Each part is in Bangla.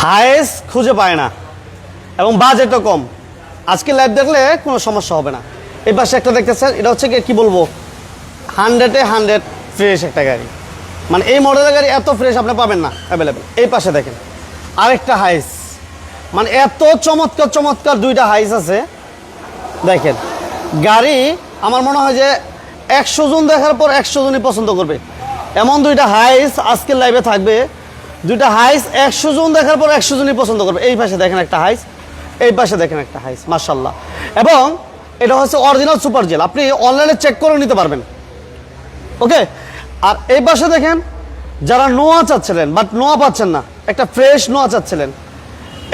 হাইস খুঁজে পায় না এবং বাজেটও কম। আজকে লাইভ দেখলে কোনো সমস্যা হবে না। এই পাশে একটা দেখতেছেন, এটা হচ্ছে কি বলবো, 100-এ 100 ফ্রেশ একটা গাড়ি। মানে এই মডেলের গাড়ি এত ফ্রেশ আপনি পাবেন না অ্যাভেলেবেল। এই পাশে দেখেন আরেকটা হাইস, মানে এত চমৎকার চমৎকার দুইটা হাইস আছে। দেখেন গাড়ি আমার মনে হয় যে 100 জন দেখার পর 100 জনই পছন্দ করবে, এমন দুইটা হাইস আজকের লাইভে থাকবে। দুইটা হাইস 100 জন দেখার পর 100 জনই পছন্দ করবে। এই পাশে দেখেন একটা হাইস, এই পাশে দেখেন একটা হাইস, মাশাআল্লাহ। এবং এটা হচ্ছে অরিজিনাল সুপার জেল, আপনি অনলাইনে চেক করে নিতে পারবেন। ওকে, আর এই পাশে দেখেন যারা নোয়া চাচ্ছিলেন বাট নোয়া পাচ্ছেন না, একটা ফ্রেশ নোয়া চাচ্ছিলেন,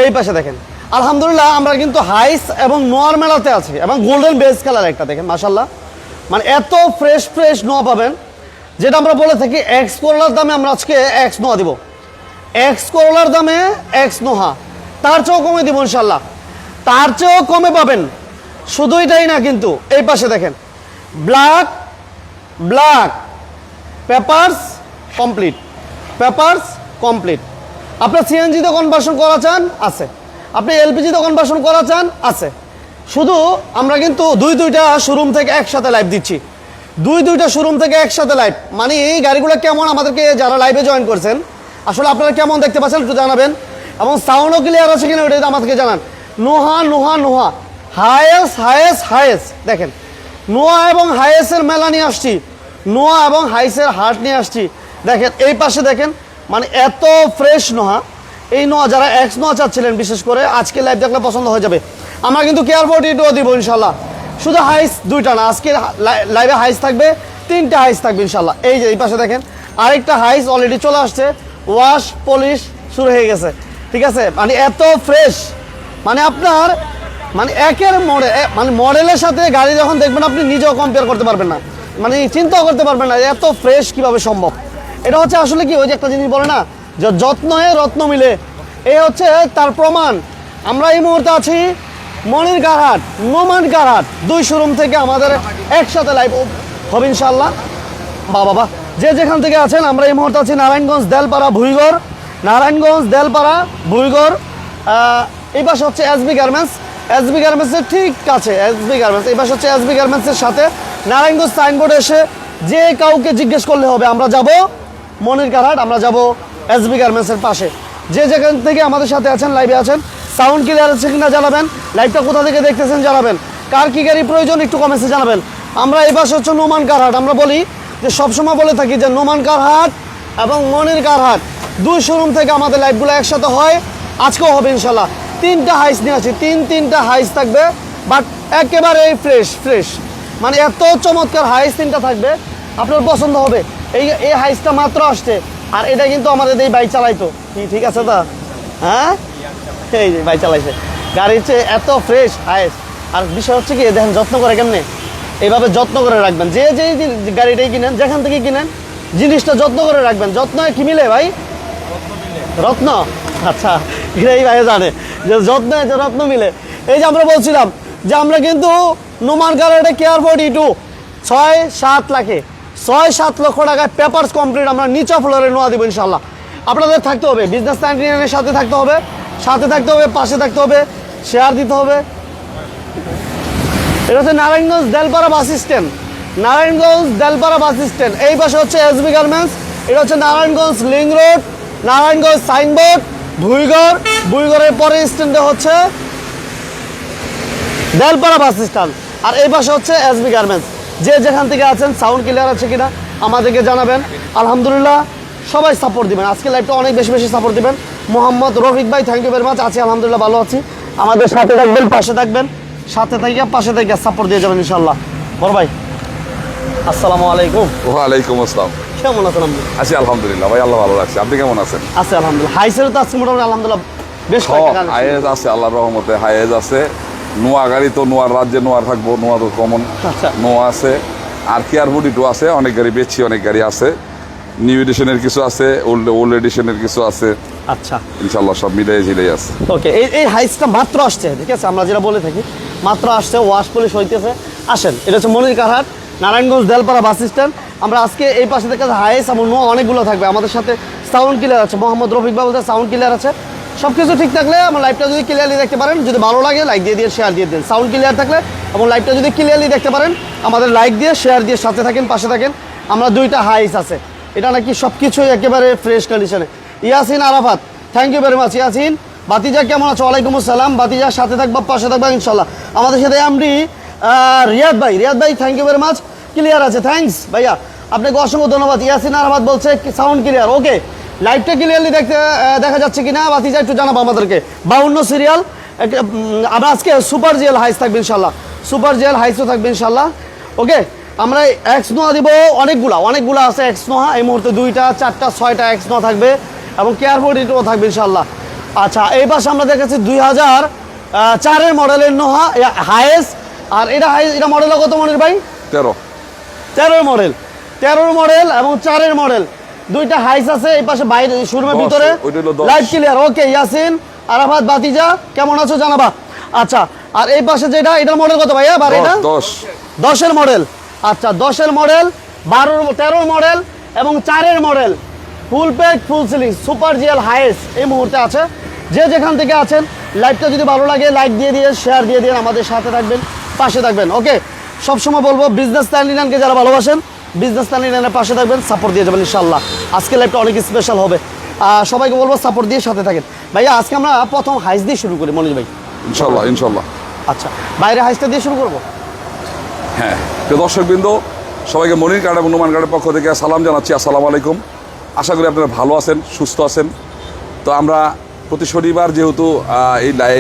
এই পাশে দেখেন। আলহামদুলিল্লাহ আমরা কিন্তু হাইস এবং নোয়ার মেলাতে আছি, এবং গোল্ডেন বেজ কালার একটা দেখেন মাশাআল্লাহ। মানে এত ফ্রেশ ফ্রেশ নোয়া পাবেন, যেটা আমরা বলে থাকি এক্স করোলার দামে আমরা আজকে এক্স নোয়া দিব। এক্স করোলার দামে এক্স নোহা, তার চেয়েও কমে দিব ইনশাল্লাহ, তার চেয়েও কমে পাবেন। শুধু এটাই না, কিন্তু এই পাশে দেখেন black black papers complete, papers complete. আপনি সিএনজিতে কনভার্সন করা চান আছে, আপনি এলপিজিতে কনভার্সন করা চান আছে। শুধু আমরা কিন্তু দুইটা শোরুম থেকে একসাথে লাইভ দিচ্ছি, দুইটা শোরুম থেকে একসাথে লাইভ। মানে এই গাড়িগুলো কেমন, আমাদেরকে যারা লাইভে জয়েন করছেন আসলে আপনারা কেমন দেখতে পাচ্ছেন একটু জানাবেন, এবং সাউন্ডও ক্লিয়ার আছে কিনা ওইটা আমাদেরকে জানান। Noha Noha Noha, Hiace Hiace Hiace, দেখেন নোয়া এবং হায়েসের মেলা নিয়ে আসছি, নোয়া এবং হাইসের হাট নিয়ে আসছি। দেখেন এই পাশে দেখেন, মানে এত ফ্রেশ নোহা। এই নোয়া যারা এক্স নোয়া চাচ্ছিলেন বিশেষ করে আজকে লাইভ দেখলে পছন্দ হয়ে যাবে। আমরা কিন্তু কেয়ার 42 দিব ইনশাল্লাহ। শুধু হাইস দুইটা না, আজকে লাইভে হাইস থাকবে, 3টা হাইস থাকবে ইনশাল্লাহ। এই যে এই পাশে দেখেন আরেকটা হাইস অলরেডি চলে আসছে, ওয়াশ পলিশ শুরু হয়ে গেছে, ঠিক আছে। মানে এত ফ্রেশ, মানে আপনার মানে একের মানে মডেলের সাথে গাড়ি যখন দেখবেন আপনি নিজেও কম্পেয়ার করতে পারবেন না, মানে চিন্তাও করতে পারবেন না এত ফ্রেশ কিভাবে সম্ভব। এটা হচ্ছে আসলে কি, ওই যে একটা জিনিস বলে না যে যত্নে রত্ন মিলে, এই হচ্ছে তার প্রমাণ। আমরা এই মুহূর্তে আছি মনির কারহাট, নোমান কারহাট, 2 শোরুম থেকে আমাদের একসাথে লাইভ হবে ইনশাল্লাহ। বাবা যে যেখান থেকে আছেন, আমরা এই মুহূর্তে আছি নারায়ণগঞ্জ দেলপাড়া ভুইগড়, নারায়ণগঞ্জ দেলপাড়া ভুইগড়। এই পাশে হচ্ছে এসবি গার্মেন্টস, এসবি গার্মেন্টসের ঠিক কাছে এসবি গার্মেন্টস। এই পাশে হচ্ছে এসবি গার্মেন্টসের সাথে নারায়ণগঞ্জ সাইনবোর্ডে এসে যে কাউকে জিজ্ঞেস করলে হবে আমরা যাব মনির কারহাট, আমরা যাব এসবি গার্মেন্টসের পাশে। যে যেখান থেকে আমাদের সাথে আছেন, লাইভে আছেন, সাউন্ড ক্লিয়ার আছে কিনা জানাবেন, লাইভটা কোথা থেকে দেখতেছেন জানাবেন, কার কি গাড়ি প্রয়োজন একটু কমেন্টসে জানাবেন। আমরা এই পাশে হচ্ছে নোমান কারহাট, আমরা বলি যে সবসময় বলে থাকি যে নোমান কারহাট এবং মনির কারহাট 2 শোরুম থেকে আমাদের লাইভগুলো একসাথে হয়, আজকেও হবে ইনশাল্লাহ। 3টা হাইস নিয়ে আসি, 3টা হাইস থাকবে, বাট একেবারে ফ্রেশ ফ্রেশ, মানে এত চমৎকার হাইস 3টা থাকবে, আপনার পছন্দ হবে। এই হাইসটা মাত্র আসছে, আর এটা কিন্তু আমাদের এই বাইক চালাইতো, ঠিক আছে তা, হ্যাঁ এই যে বাইক চালাইছে গাড়ির চেয়ে এত ফ্রেশ হাইস। আর বিষয় হচ্ছে কি, দেখেন যত্ন করে কেমনে, এইভাবে যত্ন করে রাখবেন। যে গাড়িটাই কিনেন, যেখান থেকে কিনেন, জিনিসটা যত্ন করে রাখবেন। যত্ন কি মিলে ভাই? রত্ন। আচ্ছা, এই ভাই জানে যে যত্ন যে রত্ন মিলে। এই যে আমরা বলছিলাম যে আমরা কিন্তু নোমান কারহাটে কেয়ার 42 6-7 লাখে, 6-7 লক্ষ টাকায় পেপারস কমপ্লিট আমরা নিচা ফ্লোরে নোয়া দিব ইনশাল্লাহ। আপনাদের থাকতে হবে বিজনেস চ্যাম্পিয়নের সাথে থাকতে হবে, সাথে থাকতে হবে, পাশে থাকতে হবে, শেয়ার দিতে হবে। এটা হচ্ছে Narayanganj Delpara bus stand, Narayanganj Delpara bus stand. এই পাশে হচ্ছে এসবি গার্মেন্টস, এটা হচ্ছে Narayanganj link road, Narayanganj signboard Bhuigarh, ভুইগড়ের পরে স্ট্যান্ডে হচ্ছে দেলপাড়া বাস স্ট্যান্ড, আর এই পাশে হচ্ছে এসবি গার্মেন্টস। যে যেখান থেকে আছেন সাউন্ড ক্লিয়ার আছে কিনা আমাদেরকে জানাবেন। আলহামদুলিল্লাহ সবাই সাপোর্ট দিবেন, আজকে লাইভটা অনেক বেশি বেশি সাপোর্ট দিবেন। মোহাম্মদ রফিক ভাই থ্যাংক ইউ ভেরি মাচ। আছি আলহামদুলিল্লাহ ভালো আছি, আমাদের সাথে থাকবেন, পাশে থাকবেন, সাথে থেকে পাশে থেকে সাপোর্ট দিয়ে যাবেন ইনশাল্লাহ। বড় ভাই আসসালামু আলাইকুম। ওয়ালাইকুম আসসালাম। কেমন আছেন আপনি? আছি আলহামদুলিল্লাহ ভাই, আল্লাহ ভালো রাখছে। আপনি কেমন আছেন? আছি আলহামদুলিল্লাহ। হাইসের তো আজকে মোটামুটি আলহামদুলিল্লাহ বেশ হায়েজ আছে, আল্লাহর রহমতে হায়েজ আছে। নোয়া গাড়ি তো নোয়ার রাজ্যে নোয়া থাকবো, নোয়া তো কমন, আচ্ছা নোয়া আছে। আর কেয়ার 42 আছে, অনেক গাড়ি বেচছি, অনেক গাড়ি আছে, নিউ এডিশনের কিছু আছে, ওল্ড এডিশনের কিছু আছে। আচ্ছা ইনশাল্লাহ সব মিলিয়ে ঝিলেই আছে। ওকে, এই হাইসটা মাত্র আসছে, ঠিক আছে, আমরা যেটা বলে থাকি মাত্র আসছে, ওয়াশ পলিশ হইতেছে। আসেন, এটা হচ্ছে মনির কারহাট, নারায়ণগঞ্জ দেলপাড়া বাস স্ট্যান্ড। আমরা আজকে এই পাশে থেকে হাইস এবং নোয়া অনেকগুলো থাকবে। আমাদের সাথে সাউন্ড ক্লিয়ার আছে, মোহাম্মদ রফিক বাবু সাউন্ড ক্লিয়ার আছে, সব কিছু ঠিক থাকলে আমার লাইভটা যদি ক্লিয়ারলি দেখতে পারেন, যদি ভালো লাগে লাইক দিয়ে দিয়ে শেয়ার দিয়ে দেন। সাউন্ড ক্লিয়ার থাকলে এবং লাইভটা যদি ক্লিয়ারলি দেখতে পারেন, আমাদের লাইক দিয়ে শেয়ার দিয়ে সাথে থাকেন, পাশে থাকেন। আমরা 2টা হাইস আছে, এটা নাকি সব কিছুই একেবারে ফ্রেশ কন্ডিশনে। Yasin Arafat, thank you very much. Yasin বাতিজা কেমন আছো? ওয়ালাইকুম আসসালাম। বাতিজা সাথে থাকবা, পাশে থাকবা ইনশাল্লাহ। আমাদের সাথে এমডি রিয়াদ ভাই thank you very much. Clear আছে, থ্যাঙ্কস ভাইয়া, আপনাকে অসংখ্য ধন্যবাদ। ইয়াসিন আরাফাত বলছে সাউন্ড ক্লিয়ার, ওকে। লাইভটা ক্লিয়ারলি দেখা যাচ্ছে কিনা বাতিজা একটু জানাবো আমাদেরকে। 52 সিরিয়াল। আমরা আজকে সুপার জিএল হাইস থাকবে ইনশাল্লাহ, সুপার জিএল হাইসও থাকবে ইনশাল্লাহ, ওকে। আমরা এক্স নোয়া দিব অনেকগুলো আছে এক্স নোয়া এই মুহূর্তে, 2টা 4টা 6টা এক্স নোয়া থাকবে এবং কেয়ারফোর্ডিও থাকবে ইনশাল্লাহ। আচ্ছা, এই পাশে আমরা দেখাচ্ছি 2004 মডেলের নোহা হাইস। আর এটা মডেল কত মডেল ভাই? 13 মডেল, 13 মডেল এবং 4 মডেল, 2টা হাইস আছে। এই পাশে বাইরে শোরুমের ভিতরে লাইভ ক্লিয়ার, ওকে। ইয়াসিন আরাফাত বাতিজা কেমন আছো জানাবা। আচ্ছা, আর এই পাশে যেটা, এটার মডেল কত ভাইয়া? 10 মডেল। আচ্ছা, 10 মডেল, 13 মডেল এবং 4 মডেল, ফুল প্যাক ফুল সিলিং সুপার জিএল হাইস এই মুহূর্তে আছে। যে যেখান থেকে আছেন, লাইভটা যদি ভালো লাগে লাইক দিয়ে শেয়ার দিয়ে দিয়ে আমাদের সাথে থাকবেন, পাশে থাকবেন, ওকে। সবসময় বলবো বিজনেস তানলিনানকে যারা ভালোবাসেন, বিজনেস তানলিনানের পাশে থাকবেন, সাপোর্ট দিয়ে যাবেন ইনশাল্লাহ। আজকে লাইভটা অনেক স্পেশাল হবে, সবাইকে বলবো সাপোর্ট দিয়ে সাথে থাকেন। ভাইয়া আজকে আমরা প্রথম হাইস দিয়ে শুরু করি মনির ভাই, ইনশাল্লাহ। আচ্ছা, বাইরে হাইসটা দিয়ে শুরু করবো। হ্যাঁ, প্রিয় দর্শকবৃন্দ, সবাইকে মনির কার্ড এবং নোমান কার্ডের পক্ষ থেকে সালাম জানাচ্ছি। আসসালামু আলাইকুম। আশা করি আপনারা ভালো আছেন, সুস্থ আছেন। তো আমরা প্রতি শনিবার যেহেতু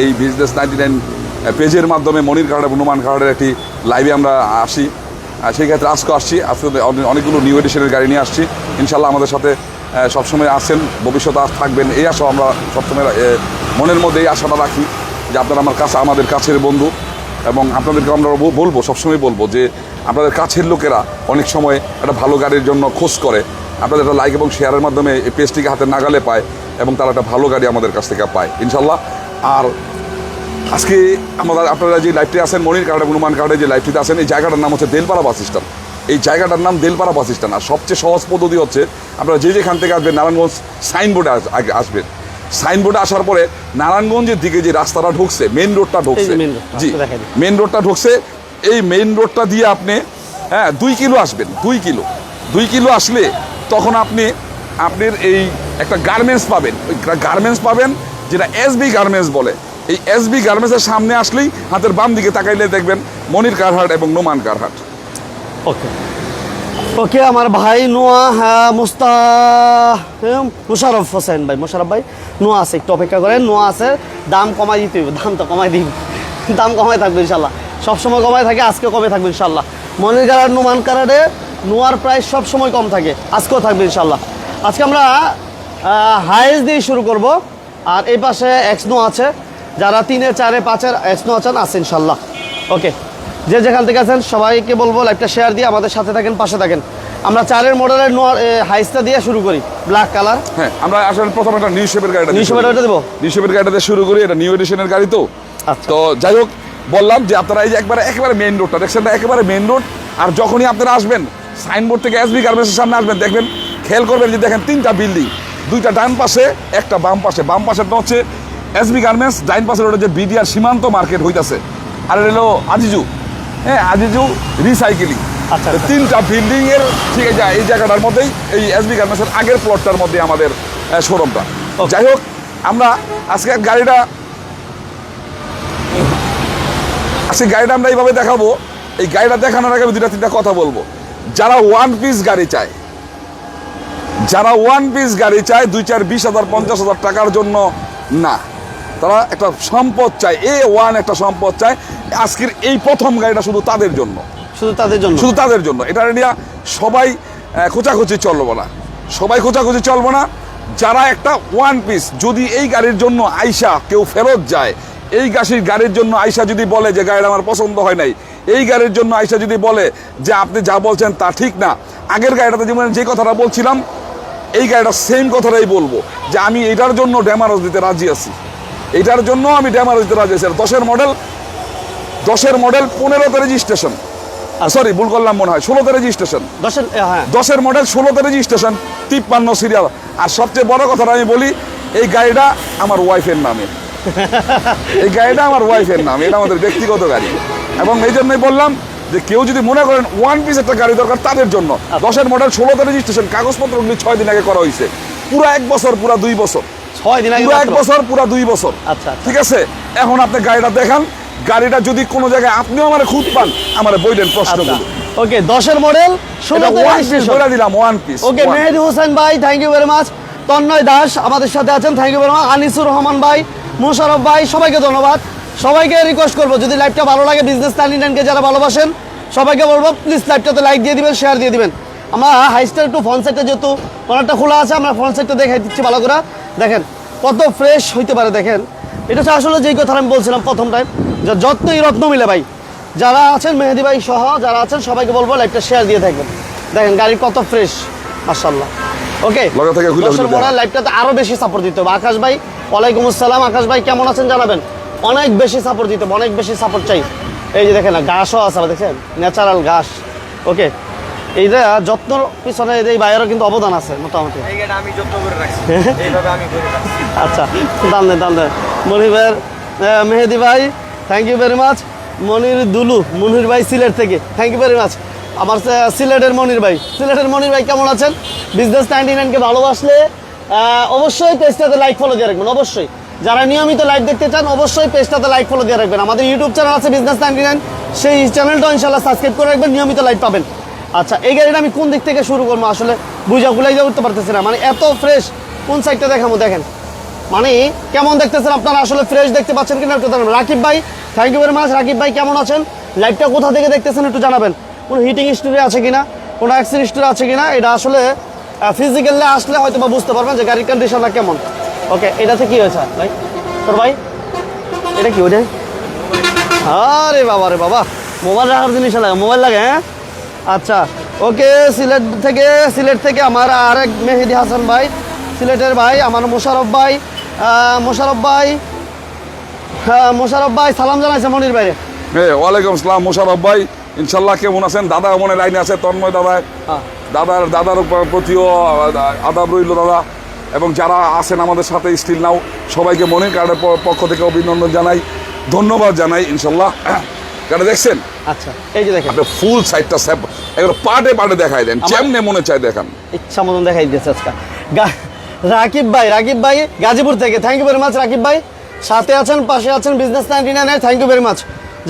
এই বিজনেস 99 পেজের মাধ্যমে মনির কার্ড এবং নোমান কার্ডের একটি লাইভে আমরা আসি, সেই ক্ষেত্রে আজকে অনেকগুলো নিউ এডিশনের গাড়ি নিয়ে আসছি। ইনশাল্লাহ আমাদের সাথে সবসময় আসেন, ভবিষ্যতে থাকবেন, এই আশা আমরা সবসময় মনের মধ্যে এই আশাটা রাখি যে আপনারা আমাদের কাছের বন্ধু, এবং আপনাদেরকে আমরা বলবো, সবসময় বলবো যে আপনাদের কাছের লোকেরা অনেক সময় একটা ভালো গাড়ির জন্য খোঁজ করে, আপনাদের একটা লাইক এবং শেয়ারের মাধ্যমে এই পেজটিকে হাতে নাগালে পায় এবং তারা একটা ভালো গাড়ি আমাদের কাছ থেকে পায় ইনশাল্লাহ। আর আজকে আপনারা যে লাইভটি আছেন, মনির কার্ড এবং নোমান কার্ডে যে লাইভটিতে আছেন, এই জায়গাটার নাম হচ্ছে দেলপাড়া বাস স্ট্যান্ড। এই জায়গাটার নাম দেলপাড়া বাস স্ট্যান্ড। আর সবচেয়ে সহজ পদ্ধতি হচ্ছে আপনারা যেখান থেকে আসবেন, নারায়ণগঞ্জ সাইনবোর্ডে আসবেন। সাইনবোর্ডে আসার পরে নারায়ণগঞ্জের দিকে যে রাস্তাটা ঢুকছে, মেইন রোডটা ঢুকছে, জি মেইন রোডটা ঢুকছে, এই মেইন রোডটা দিয়ে আপনি 2 কিলো আসবেন। 2 কিলো আসলে তখন আপনার এই একটা গার্মেন্টস পাবেন, ওই গার্মেন্টস পাবেন যেটা এসবি গার্মেন্টস বলে। এই এসবি গার্মেন্টসের সামনে আসলেই হাতের বাম দিকে তাকাইলে দেখবেন মনির কারহাট এবং নোমান কারহাট। ওকে, আমার ভাই নোয়া মুশারফ হোসেন ভাই, মুশারফ ভাই নোয়া আছে, একটু অপেক্ষা করেন। নোয়া আছে, দাম কমাই দিতে হবে, দাম তো কমাই দিই, দাম কমাই থাকবে ইনশাল্লাহ, সবসময় কমাই থাকে, আজকে কমে থাকবে ইনশাল্লাহ। মনির কারহাট নোমান কারহাটে নোয়ার প্রাইস সবসময় কম থাকে, আজকেও থাকবে ইনশাল্লাহ। আজকে আমরা হাইস দিয়ে শুরু করব। আর এই পাশে এক্স নো আছে, যারা 3, 4, 5 এক্স নো আছেন আছে ইনশাল্লাহ, ওকে। যে যেখান থেকে আছেন সবাইকে বলবো লাইভটা শেয়ার দিয়ে আমাদের সাথে থাকেন, পাশে থাকেন। আমরা 4 মডেলের হাইসটা দিয়ে শুরু করি, ব্ল্যাক কালার। হ্যাঁ, আমরা আসলে প্রথমে একটা নিউ শেপের গাড়িটা দেবো, নিউ শেপের গাড়িটা শুরু করি। এটা নিউ এডিশনের গাড়ি তো। তো যাই হোক, বললাম যে আপনারা এই যে একেবারে মেইন রোডটা দেখছেন না, একেবারে মেইন রোড। আর যখনই আপনারা আসবেন সাইনবোর্ড থেকে এসবি গার্মেন্টসের সামনে আসবেন, দেখবেন, খেয়াল করবেন যে দেখেন 3টা বিল্ডিং, 2টা ডান পাশে, একটা বাম পাশে। বাম পাশেরটা হচ্ছে এসবি গার্মেন্টস, ডাইন পাশের ওটা যে বিডিআর সীমান্ত মার্কেট হইতাছে, আর এটা হলো আজিজু, আজিজু রিসাইকেলিং। আচ্ছা, 3টা বিল্ডিং এর ঠিক আছে, এই জায়গাটার মধ্যেই এই এসবি গার্মেন্টসের আগের প্লটটার মধ্যে আমাদের শোরুমটা। যাই হোক, আমরা আজকে গাড়িটা আমরা এইভাবে দেখাবো। এই গাড়িটা দেখানোর আগে 2-3টা কথা বলবো। যারা 1 পিস গাড়ি চায়, 2-4, 20,000, 50,000 টাকার জন্য না, তারা একটা সম্পদ চায়, একটা সম্পদ চায়। আজকের এই প্রথম গাড়িটা শুধু তাদের জন্য, শুধু তাদের জন্য। এটা নিয়ে সবাই খোঁচাখুচি চলবো না। যারা একটা 1 পিস, যদি এই গাড়ির জন্য আইসা কেউ ফেরত যায়, এই গাড়ির জন্য আইসা যদি বলে যে গাড়িটা আমার পছন্দ হয় নাই, এই গাড়ির জন্য আইসা যদি বলে যে আপনি যা বলছেন তা ঠিক না, আগের গাড়িটাতে যেমন যে কথাটা বলছিলাম, এই গাড়িটা সেম কথাটাই বলবো যে আমি এটার জন্য ড্যামারেজ দিতে রাজি আছি, এটার জন্য আমি ড্যামারেজ দিতে রাজি আছি। 10 মডেল 15তে রেজিস্ট্রেশন, সরি ভুল করলাম, মনে হয় 16তে রেজিস্ট্রেশন। 10 মডেল 16তে রেজিস্ট্রেশন, 53 সিরিয়াল। আর সবচেয়ে বড় কথাটা আমি বলি, এই গাড়িটা আমার ওয়াইফের নামে। এই গাড়িটা আমার ওয়াইফের নাম, এটা আমাদের ব্যক্তিগত গাড়ি। এবং এই জন্যই বললাম যে কেউ যদি মনে করেন ওয়ান পিস একটা গাড়ি দরকার তাদের জন্য, 10-এর মডেল, 16তে রেজিস্ট্রেশন, কাগজপত্রগুলি 6 দিন আগে করা হয়েছে, পুরো 1 বছর, পুরো 2 বছর, 6 দিন আগে পুরো 1 বছর, পুরো 2 বছর। আচ্ছা, ঠিক আছে, এখন আপনি গাড়িটা দেখান, গাড়িটা যদি কোনো জায়গায় আপনিও আমার খুঁত পান, আমার বইলেন প্রশ্নগুলো। ওকে, 10-এর মডেল, 16তে রেজিস্ট্রেশন, বলে দিলাম one piece. Okay, Mehedi Hossain ভাই, thank you very much. Tanmoy Das আমাদের সাথে আছেন, thank you very much. Anisur Rahman ভাই, মোশারফ ভাই, সবাইকে ধন্যবাদ। সবাইকে রিকোয়েস্ট করবো, যদি লাইভটা ভালো লাগে, বিজনেস 99কে যারা ভালোবাসেন সবাইকে বলবো প্লিজ লাইভটাতে লাইক দিয়ে দিবেন, শেয়ার দিয়ে দিবেন। আমরা হাইস্টার টু ফ্রন্ট সাইডটা যেহেতু অনেকটা খোলা আছে, আমরা ফ্রন্ট সাইডটা দেখাই দিচ্ছি ভালো করে। দেখেন কত ফ্রেশ হইতে পারে, দেখেন। এটা হচ্ছে আসলে যেই কথা আমি বলছিলাম প্রথম টাইম, যে যত্নই রত্ন মিলে ভাই। যারা আছেন মেহেদি ভাই সহ যারা আছেন সবাইকে বলবো লাইভটা শেয়ার দিয়ে থাকবেন। দেখেন গাড়ি কত ফ্রেশ, মাশাআল্লাহ। ওকে, মডেল লাইভটাতে আরো বেশি সাপোর্ট দিতে হবে। আকাশ ভাই, ওয়ালাইকুম আসসালাম। আকাশ ভাই কেমন আছেন জানাবেন। অনেক বেশি সাপোর্ট দিতে হবে, অনেক বেশি সাপোর্ট চাই। এই যে দেখেন না, ঘাসও আছে, দেখছেন, ন্যাচারাল ঘাস। ওকে, এইটা যত্নর পিছনে এই ভাইয়েরও কিন্তু অবদান আছে মোটামুটি। আমি যত্ন করে রাখছি, এইভাবে আমি করে রাখছি। আচ্ছা, দাম দেন। মনির ভাইয়ের, মেহেদি ভাই থ্যাংক ইউ ভেরি মাচ। মনির দুলু, মনির ভাই সিলেট থেকে, থ্যাংক ইউ ভেরি মাচ। আমার সিলেটের মনির ভাই কেমন আছেন? বিজনেস 99কে ভালোবাসলে অবশ্যই পেজটাতে লাইক ফলো দিয়ে রাখবেন। অবশ্যই যারা নিয়মিত লাইভ দেখতে চান অবশ্যই পেজটাতে লাইক ফলো দিয়ে রাখবেন। আমাদের ইউটিউব চ্যানেল আছে বিজনেস 99, সেই চ্যানেলটা ইনশাল্লাহ সাবস্ক্রাইব করে রাখবেন, নিয়মিত লাইভ পাবেন। আচ্ছা, এই গাড়িটা আমি কোন দিক থেকে শুরু করবো আসলে গুলাই উঠতে পারতেছি না, মানে এত ফ্রেশ। কোন সাইডটা দেখাবো দেখেন, মানে কেমন দেখতেছেন আপনারা, আসলে ফ্রেশ দেখতে পাচ্ছেন কিনা একটু জানাবেন। রাকিব ভাই thank you very much. Rakib ভাই কেমন আছেন? লাইভটা কোথা থেকে দেখতেছেন একটু জানাবেন। কোনো হিটিং স্টোরি আছে কিনা, কোনো অ্যাক্সিডেন্ট স্টোরি আছে কিনা, এটা আসলে ফিজিক্যালি আসলে হয়তো বা বুঝতে পারবেন যে গাড়ির কন্ডিশনটা কেমন। ওকে, এটাতে কি হয়েছে ভাই তোর ভাই? এটা কি ওইটাই? আরে বাবা রে বাবা, মোবাইল রাখার জিনিস লাগে, মোবাইল লাগে। হ্যাঁ, আচ্ছা। ওকে, সিলেট থেকে আমার আরেক মেহেদি হাসান ভাই, সিলেটের ভাই, আমার মোশারফ ভাই সালাম জানাইছে মনির ভাইরে। ওয়ালাইকুম আসসালাম মোশারফ ভাই, ইনশাল্লাহ কেমন আছেন? দাদা মনে লাইনে আছে, তন্ময় দাদার প্রতিও আদাব রইল দাদা। এবং যারা আছেন আমাদের সাথে স্টিল নাও, সবাইকে মনির কার্ডের পক্ষ থেকে অভিনন্দন জানাই, ধন্যবাদ জানাই। ইনশাল্লাহ গাড়ি দেখছেন? আচ্ছা, এই যে দেখেন, আপনি ফুল সাইডটা একবার পার্টে দেখাই দেন, যেমনে মনে চাই দেখান, ইচ্ছা মতন দেখাই দিয়েছে আজকে। রাকিব ভাই গাজীপুর থেকে, thank you very much. Rakib ভাই সাথে আছেন, পাশে আছেন business 99, thank you very much.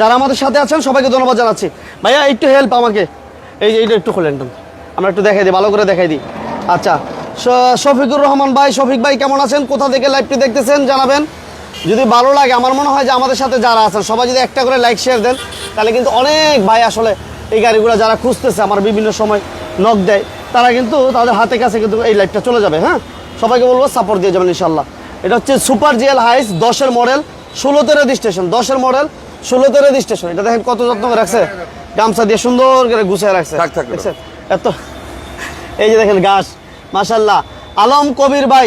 যারা আমাদের সাথে আছেন সবাইকে ধন্যবাদ জানাচ্ছি। ভাইয়া একটু হেল্প আমাকে, এইটা একটু খোলেন, আমরা একটু দেখাই দিই, ভালো করে দেখাই দিই। আচ্ছা, শফিকুর রহমান ভাই, শফিক ভাই কেমন আছেন? কোথা থেকে লাইভটি দেখতেছেন জানাবেন। যদি ভালো লাগে, আমার মনে হয় যে আমাদের সাথে যারা আছেন সবাই যদি একটা করে লাইক শেয়ার দেন, তাহলে কিন্তু অনেক ভাই আসলে এই গাড়িগুলো যারা খুঁজতেছে, আমার বিভিন্ন সময় নক দেয়, তারা কিন্তু তাদের হাতে কাছে কিন্তু এই লাইভটা চলে যাবে। হ্যাঁ, সবাইকে বলবো সাপোর্ট দিয়ে যাবেন ইনশাল্লাহ। এটা হচ্ছে সুপার জিএল হাইস, 10-এর মডেল, 16তে রেজিস্ট্রেশন, 10-এর মডেল, 16তে রেজিস্ট্রেশন। এটা দেখেন কত যত্ন করে রাখছে, গামছা দিয়ে সুন্দর করে গুছিয়ে রাখছে। এত এই যে দেখেন ঘাস, মাশাল্লাহ। আলম কবির ভাই,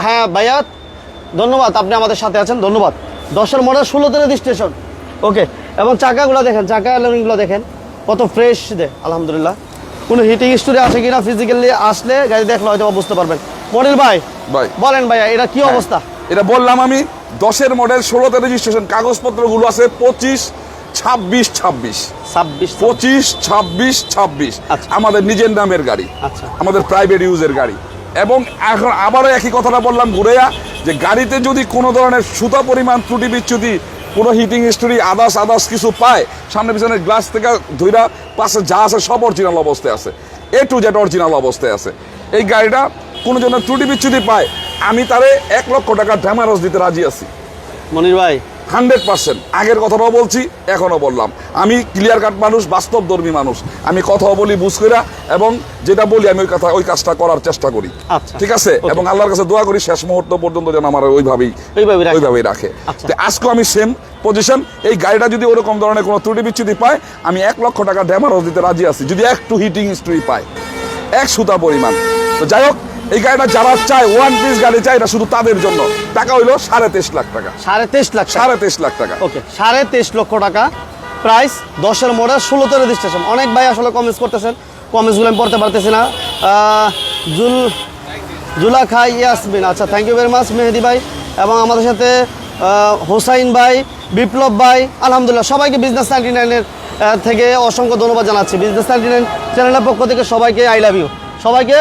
হ্যাঁ ভাইয়া ধন্যবাদ, আপনি আমাদের সাথে আছেন, ধন্যবাদ। 10-এর মডেল, 16তে রেজিস্ট্রেশন। ওকে, এবং চাকাগুলো দেখেন, চাকা এলোমিংগুলো দেখেন কত ফ্রেশ দেয়, আলহামদুলিল্লাহ। কোনো হিটিং স্টোরি আছে কিনা ফিজিক্যালি আসলে গাড়ি দেখলে হয়তো বুঝতে পারবেন। মনির ভাই বলেন ভাইয়া, এটা কি অবস্থা? এটা বললাম আমি, 10-এর মডেল, 16তে রেজিস্ট্রেশন, কাগজপত্রগুলো আছে 25, 26, 26, আমাদের নিজের নামের গাড়ি, আমাদের প্রাইভেট ইউজের গাড়ি। এবং এখন আবারও একই কথাটা বললাম ঘুরেয়া, যে গাড়িতে যদি কোনো ধরনের সুতা পরিমাণ ত্রুটি বিচ্যুতি, কোনো হিটিং স্টোরি আদার্স কিছু পায়, সামনে পিছনে গ্লাস থেকে ধইরা পাশে যা আছে সব অরিজিনাল অবস্থায় আছে, A to Z অরিজিনাল অবস্থায় আছে। এই গাড়িটা কোনো জনের ত্রুটি বিচ্যুতি পায়, আমি তারে 1 লক্ষ টাকা ড্যামারজ দিতে রাজি আছি মনির ভাই, 100%। আগের কথাটাও বলছি, এখনো বললাম, আমি ক্লিয়ার কাট মানুষ, বাস্তবধর্মী মানুষ, আমি কথাও বলি বুঝ কইরা, এবং যেটা বলি আমি ওই কাজটা করার চেষ্টা করি। ঠিক আছে, এবং আল্লাহর কাছে দোয়া করি শেষ মুহূর্ত পর্যন্ত যেন আমার ওইভাবেই রাখে। আজকে আমি সেম পজিশন, এই গাড়িটা যদি ওরকম ধরনের কোনো ত্রুটি বিচ্যুতি পায়, আমি 1 লক্ষ টাকা ড্যামারজ দিতে রাজি আছি, যদি একটু হিটিং স্টোরি পায়, 1 সুতা পরিমাণ। তো যাই হোক, এই গাড়িটা যারা চায়, ওয়ান পিস গাড়ি চায়, এটা শুধু তাদের জন্য। টাকা হইলো 23.5 লাখ টাকা। 23.5 লাখ টাকা। ওকে, 23.5 লক্ষ টাকা প্রাইস, 10-এর মডেল, 16তে রেজিস্ট্রেশন। অনেক ভাই আসলে কমেন্টস করতেছেন, কমেন্টসগুলো আমি পড়তে পারতেছি না। জুলাখা ইয়াসমিন, আচ্ছা থ্যাংক ইউ ভেরি মাচ মেহেদি ভাই, এবং আমাদের সাথে হোসাইন ভাই, বিপ্লব ভাই, আলহামদুলিল্লাহ সবাইকে বিজনেস 99-এর থেকে অসংখ্য ধন্যবাদ জানাচ্ছি। বিজনেস 99 চ্যানেলের পক্ষ থেকে সবাইকে আই লাভ ইউ, সবাইকে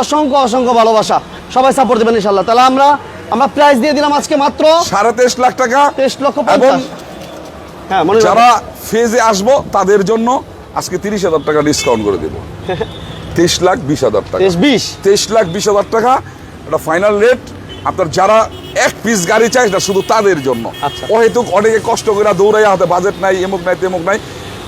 অসংখ্য অসংখ্য ভালোবাসা, সবাই সাপোর্ট দেবেন ইনশাল্লাহ। তাহলে আমরা প্রাইস দিয়ে দিলাম আজকে মাত্র 23.5 লাখ টাকা। 23,50,000। এবং হ্যাঁ মনে যারা ফেজে আসবো তাদের জন্য আজকে 30,000 টাকা ডিসকাউন্ট করে দেবো। 23,20,000 টাকা, 23,20,000 টাকা এটা ফাইনাল রেট। আপনার যারা এক পিস গাড়ি চাই এটা শুধু তাদের জন্য। আচ্ছা। অহেতুক অনেকে কষ্ট করে দৌড়াই হাতে বাজেট নাই, এমুক নাই তেমুক নাই,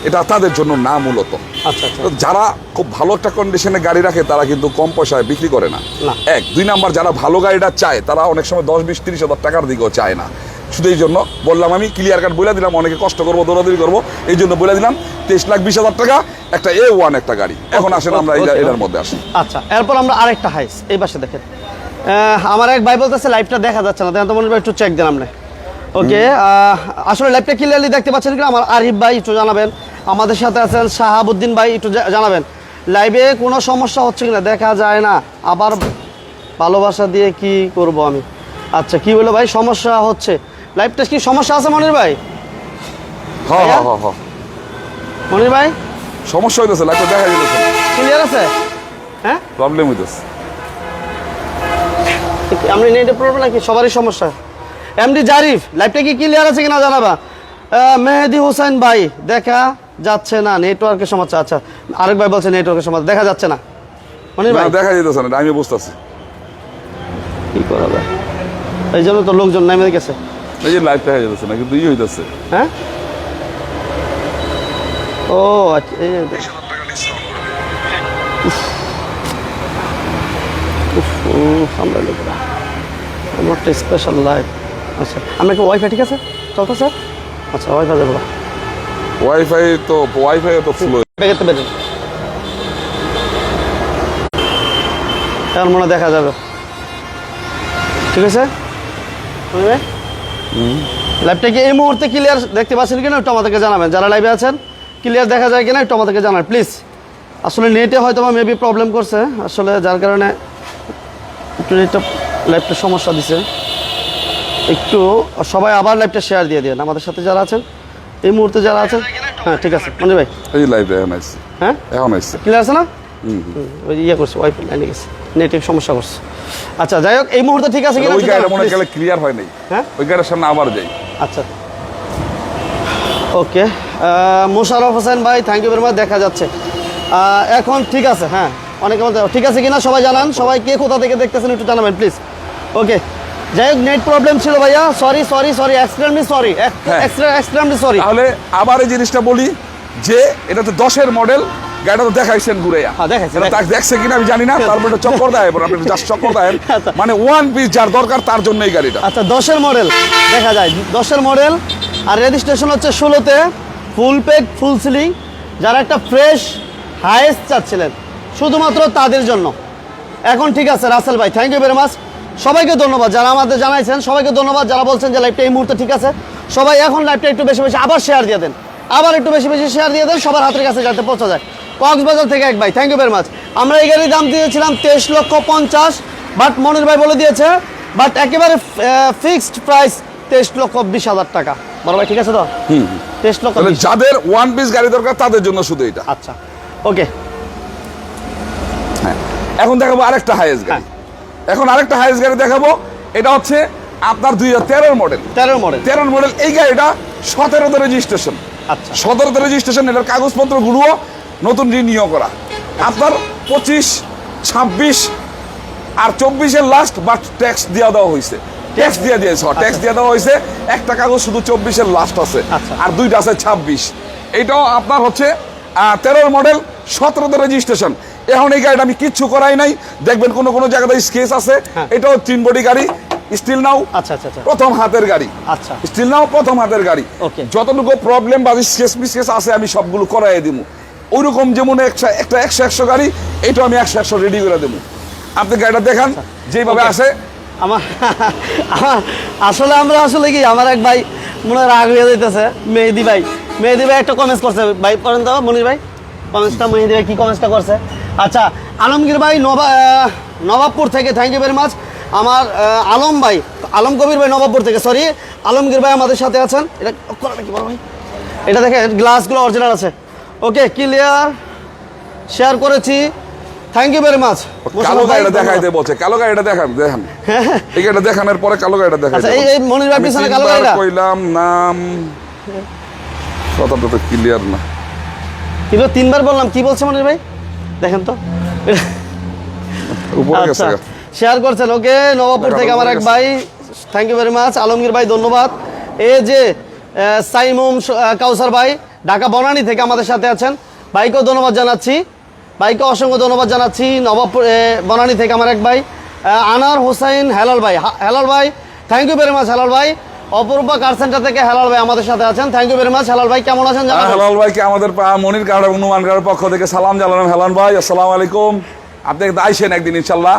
এটা তাদের জন্য না মূলত। আচ্ছা আচ্ছা তো যারা খুব ভালো একটা কন্ডিশনে গাড়ি রাখে তারা কিন্তু কম পয়সায় বিক্রি করে না। না। 1 2 নাম্বার যারা ভালো গাড়িটা চায় তারা অনেক সময় 10-20-30,000 টাকার দিকেও চায় না। শুধু এই জন্য বললাম, আমি ক্লিয়ার কাট বলে দিলাম, অনেকে কষ্ট করবো দৌড়াদৌড়ি করবো এই জন্য বলে দিলাম 23,20,000 টাকা একটা A1 একটা গাড়ি। এখন আসেন আমরা এটার মধ্যে আসি। আচ্ছা, এরপর আমরা আরেকটা হাইস এই পাশে দেখেন। আমার এক ভাই বলতেছে লাইভটা দেখা যাচ্ছে না, দেখেন তো মনে হয় একটু চেক দেন আপনি। ওকে, আসলে লাইভটা ক্লিয়ারলি দেখতে পাচ্ছেন কিনা আমার আরিফ ভাই একটু জানাবেন। আমাদের সাথে আছেন শাহাবুদ্দিন ভাই, একটু জানাবেন লাইভে কোনো সমস্যা হচ্ছে কিনা, দেখা যায় না, আবার ভালোবাসা দিয়ে কি করব আমি। আচ্ছা কি বলো ভাই, সমস্যা হচ্ছে লাইভটা, কি সমস্যা আছে মনির ভাই? হ্যাঁ হ্যাঁ হ্যাঁ, মনির ভাই সমস্যা হইতেছে, লাইটটা দেখা যেতেছে, ক্লিয়ার আছে? হ্যাঁ প্রবলেম হইতেছে। আপনি নেটে প্রবলেম নাকি? সবারই সমস্যা। এমডি জারিফ লাইভটা কি ক্লিয়ার আছে কিনা জানাবা। মেহেদি হোসেন ভাই দেখা যাচ্ছে না, নেটওয়ার্কের সমস্যা। আচ্ছা আরেক ভাই বলছে নেটওয়ার্কের সমস্যা, দেখা যাচ্ছে না মনির ভাই। না দেখা যেতেছে না, আমি বুঝতেছি। কি করা যায়, এই জন্য তো লোকজন নেমে গেছে। এই যে লাইভ দেখা যেতেছে না কিন্তু হইতেছে। হ্যাঁ ও আচ্ছা, এই আমরা লোকরা আমার একটা স্পেশাল লাইভ। আচ্ছা আমরা কি ওয়াইফাই ঠিক আছে চলতে স্যার? আচ্ছা ওয়াইফাই যাবো, ওয়াইফাই তো ফুল দেখতে পেরেন এখন মনে হয় দেখা যাবে। ঠিক আছে লাইভটা কি এই মুহূর্তে ক্লিয়ার দেখতে পাচ্ছেন কিনা একটু আমাদেরকে জানাবেন। যারা লাইভে আছেন ক্লিয়ার দেখা যায় কিনা একটু আমাদেরকে জানান প্লিজ। আসলে নেটে হয়তো বা মেবি প্রবলেম করছে আসলে, যার কারণে একটু নেটটা লাইভটা সমস্যা দিছে। একটু সবাই আবার লাইভটা শেয়ার দিয়ে দিন আমাদের সাথে যারা আছেন এই মুহূর্তে যারা আছেন। হ্যাঁ ঠিক আছে মনির ভাই, এই লাইভটা এখন আসছে। হ্যাঁ এখন আসছে, ক্লিয়ার আছে না? ওই ইয়ে করছে ওয়াইফাই লাইনে গেছে, নেটের সমস্যা করছে। আচ্ছা যাই হোক এই মুহূর্তে ঠিক আছে কিনা ওই গাড়িটা মনে গেলে ক্লিয়ার হয় নাই। হ্যাঁ ওই গাড়ির সামনে আবার যাই। আচ্ছা ওকে, মোশাররফ হোসেন ভাই থ্যাংক ইউ ভেরি মাচ, দেখা যাচ্ছে এখন ঠিক আছে। হ্যাঁ অনেকে বলতে ঠিক আছে কিনা সবাই জানান, সবাই কে কোথা থেকে দেখতেছেন একটু জানাবেন প্লিজ। ওকে যাই হোক নেট প্রবলেম ছিল ভাইয়া, sorry sorry sorry extremely sorry, extremely sorry. তাহলে আবার এই জিনিসটা বলি যে এটা তো 10-এর মডেল, গাড়িটা তো দেখাইছেন ঘুরাইয়া। হ্যাঁ, দেখাইছি, এটা তাকে দেখছে কিনা আমি জানি না, তারপর এটা চক্কর দেয়, আপনি জাস্ট চক্কর দেন, আচ্ছা। মানে ওয়ান পিস যার দরকার তার জন্য এই গাড়িটা। আচ্ছা 10-এর মডেল দেখা যায়, 10-এর মডেল আর রেজিস্ট্রেশন হচ্ছে 16-তে, ফুল পেক ফুল সিলিং। যারা একটা ফ্রেশ হাইস্ট চাচ্ছিলেন শুধুমাত্র তাদের জন্য এখন ঠিক আছে। রাসেল ভাই থ্যাংক ইউ ভেরি মাচ, সবাইকে ধন্যবাদ যারা আমাদের জানাইছেন, সবাইকে ধন্যবাদ যারা বলছেন যে লাইভটা এই মুহূর্তে ঠিক আছে। সবাই এখন লাইভটা একটু বেশি বেশি আবার শেয়ার দিয়ে দেন, আবার একটু বেশি বেশি শেয়ার দিয়ে দেন, সবার হাতের কাছে যাতে পৌঁছা যায়। কক্সবাজার থেকে এক ভাই থ্যাংক ইউ ভেরি মাচ। আমরা এই গাড়ির দাম দিয়েছিলাম 23,50,000, বাট মনির ভাই বলে দিয়েছে বাট একেবারে ফিক্সড প্রাইস 23,20,000 টাকা। বড় ভাই ঠিক আছে তো? 23,20,000। যাদের ওয়ান পিস গাড়ি দরকার তাদের জন্য শুধু এটা। আচ্ছা ওকে, হ্যাঁ এখন দেখাবো আরেকটা হাইয়েস্ট গাড়ি। এখন আরেকটা হাইয়েস্ট গাড়ি দেখাবো, এটা হচ্ছে আপনার 2013-এর মডেল। 13 মডেল এই গাড়িটা 17-তে রেজিস্ট্রেশন। আচ্ছা 17-তে রেজিস্ট্রেশন, এটার কাগজপত্রগুলো নতুন রিনিউ করা। আপনার 25, 26 আর 24-এর লাস্ট, বাট ট্যাক্স দেওয়া হয়েছে, ট্যাক্স দিয়ে দিয়েছে, ট্যাক্স দিয়ে দেওয়া হয়েছে। একটা কাগজ শুধু 24-এর লাস্ট আছে, আচ্ছা। আর দুইটা আছে 26। এইটাও আপনার হচ্ছে 13 মডেল 17-তে রেজিস্ট্রেশন। এখন এই গাড়িটা আমি কিচ্ছু করাই নাই, দেখবেন কোনো কোনো জায়গাতে স্কেচ আছে। হ্যাঁ। এটাও 3 বডি গাড়ি, স্টিল নাও আচ্ছা আচ্ছা আচ্ছা প্রথম হাতের গাড়ি। আচ্ছা স্টিল নাও প্রথম হাতের গাড়ি। Okay. যতটুকু প্রবলেম বা স্কেচ মিসকেচ আছে আমি সবগুলো করাই দিব। ওইরকম যেমন একটা 100 গাড়ি, এইটাও আমি 100 রেডি করে দেবো। আপনি গাড়িটা দেখান যেভাবে Okay. আসে। আমার আসলে আমরা আসলে কি আমার এক ভাই মনে হয় রাগ হয়ে যাইতেছে, মেহেদি ভাই একটা কমেন্টস করছে ভাই, করেন তো মনির ভাই কমেন্টসটা, মেহেদি ভাই কি কমেন্টসটা করছে। আচ্ছা আলমগীর ভাই নবাবপুর থেকে, থ্যাংক ইউ ভেরি মাচ। আমার আলম ভাই, আলম কবির ভাই নবাবপুর থেকে, সরি আলমগীর ভাই আমাদের সাথে আছেন। এটা করাটা কি বড় ভাই, এটা দেখেন গ্লাসগুলো অরিজিনাল আছে। ওকে ক্লিয়ার, শেয়ার করেছি, থ্যাংক ইউ ভেরি মাচ। কালো গাড়িটা দেখাইতে বলছে, কালো গাড়িটা দেখান, দেখান এই গাড়িটা দেখানোর পরে কালো গাড়িটা দেখাইতে আচ্ছা, এই মনির ভাই আমি পিছনে কালো তিনবার গাড়িটা কইলাম নাম, কথাটা তো ক্লিয়ার না। কিন্তু 3বার বললাম, কি বলছে মনির ভাই দেখেন তো। উপরে গেছে আচ্ছা শেয়ার করছেন, ওকে নবাবপুর থেকে আমার এক ভাই, thank you very much. Alamgir ভাই ধন্যবাদ। এই যে সাইমুম কাউসার ভাই ঢাকা বনানী থেকে আমাদের সাথে আছেন, ভাইকেও ধন্যবাদ জানাচ্ছি, ভাইকে অসংখ্য ধন্যবাদ জানাচ্ছি। নবাবপুর বনানী থেকে আমার এক ভাই আনার হোসাইন হেলাল ভাই, হেলাল ভাই thank you very much. Helal ভাই অপরূপা কার সেন্টার থেকে হেলাল ভাই আমাদের সাথে আছেন, thank you very much. Helal ভাই কেমন আছেন জানাবেন। হেলাল ভাইকে আমাদের মনির কার্ড এবং নুমান কার্ডের পক্ষ থেকে সালাম জানালাম। হেলাল ভাই আসসালামু আলাইকুম, আপনি আইসেন একদিন ইনশাল্লাহ,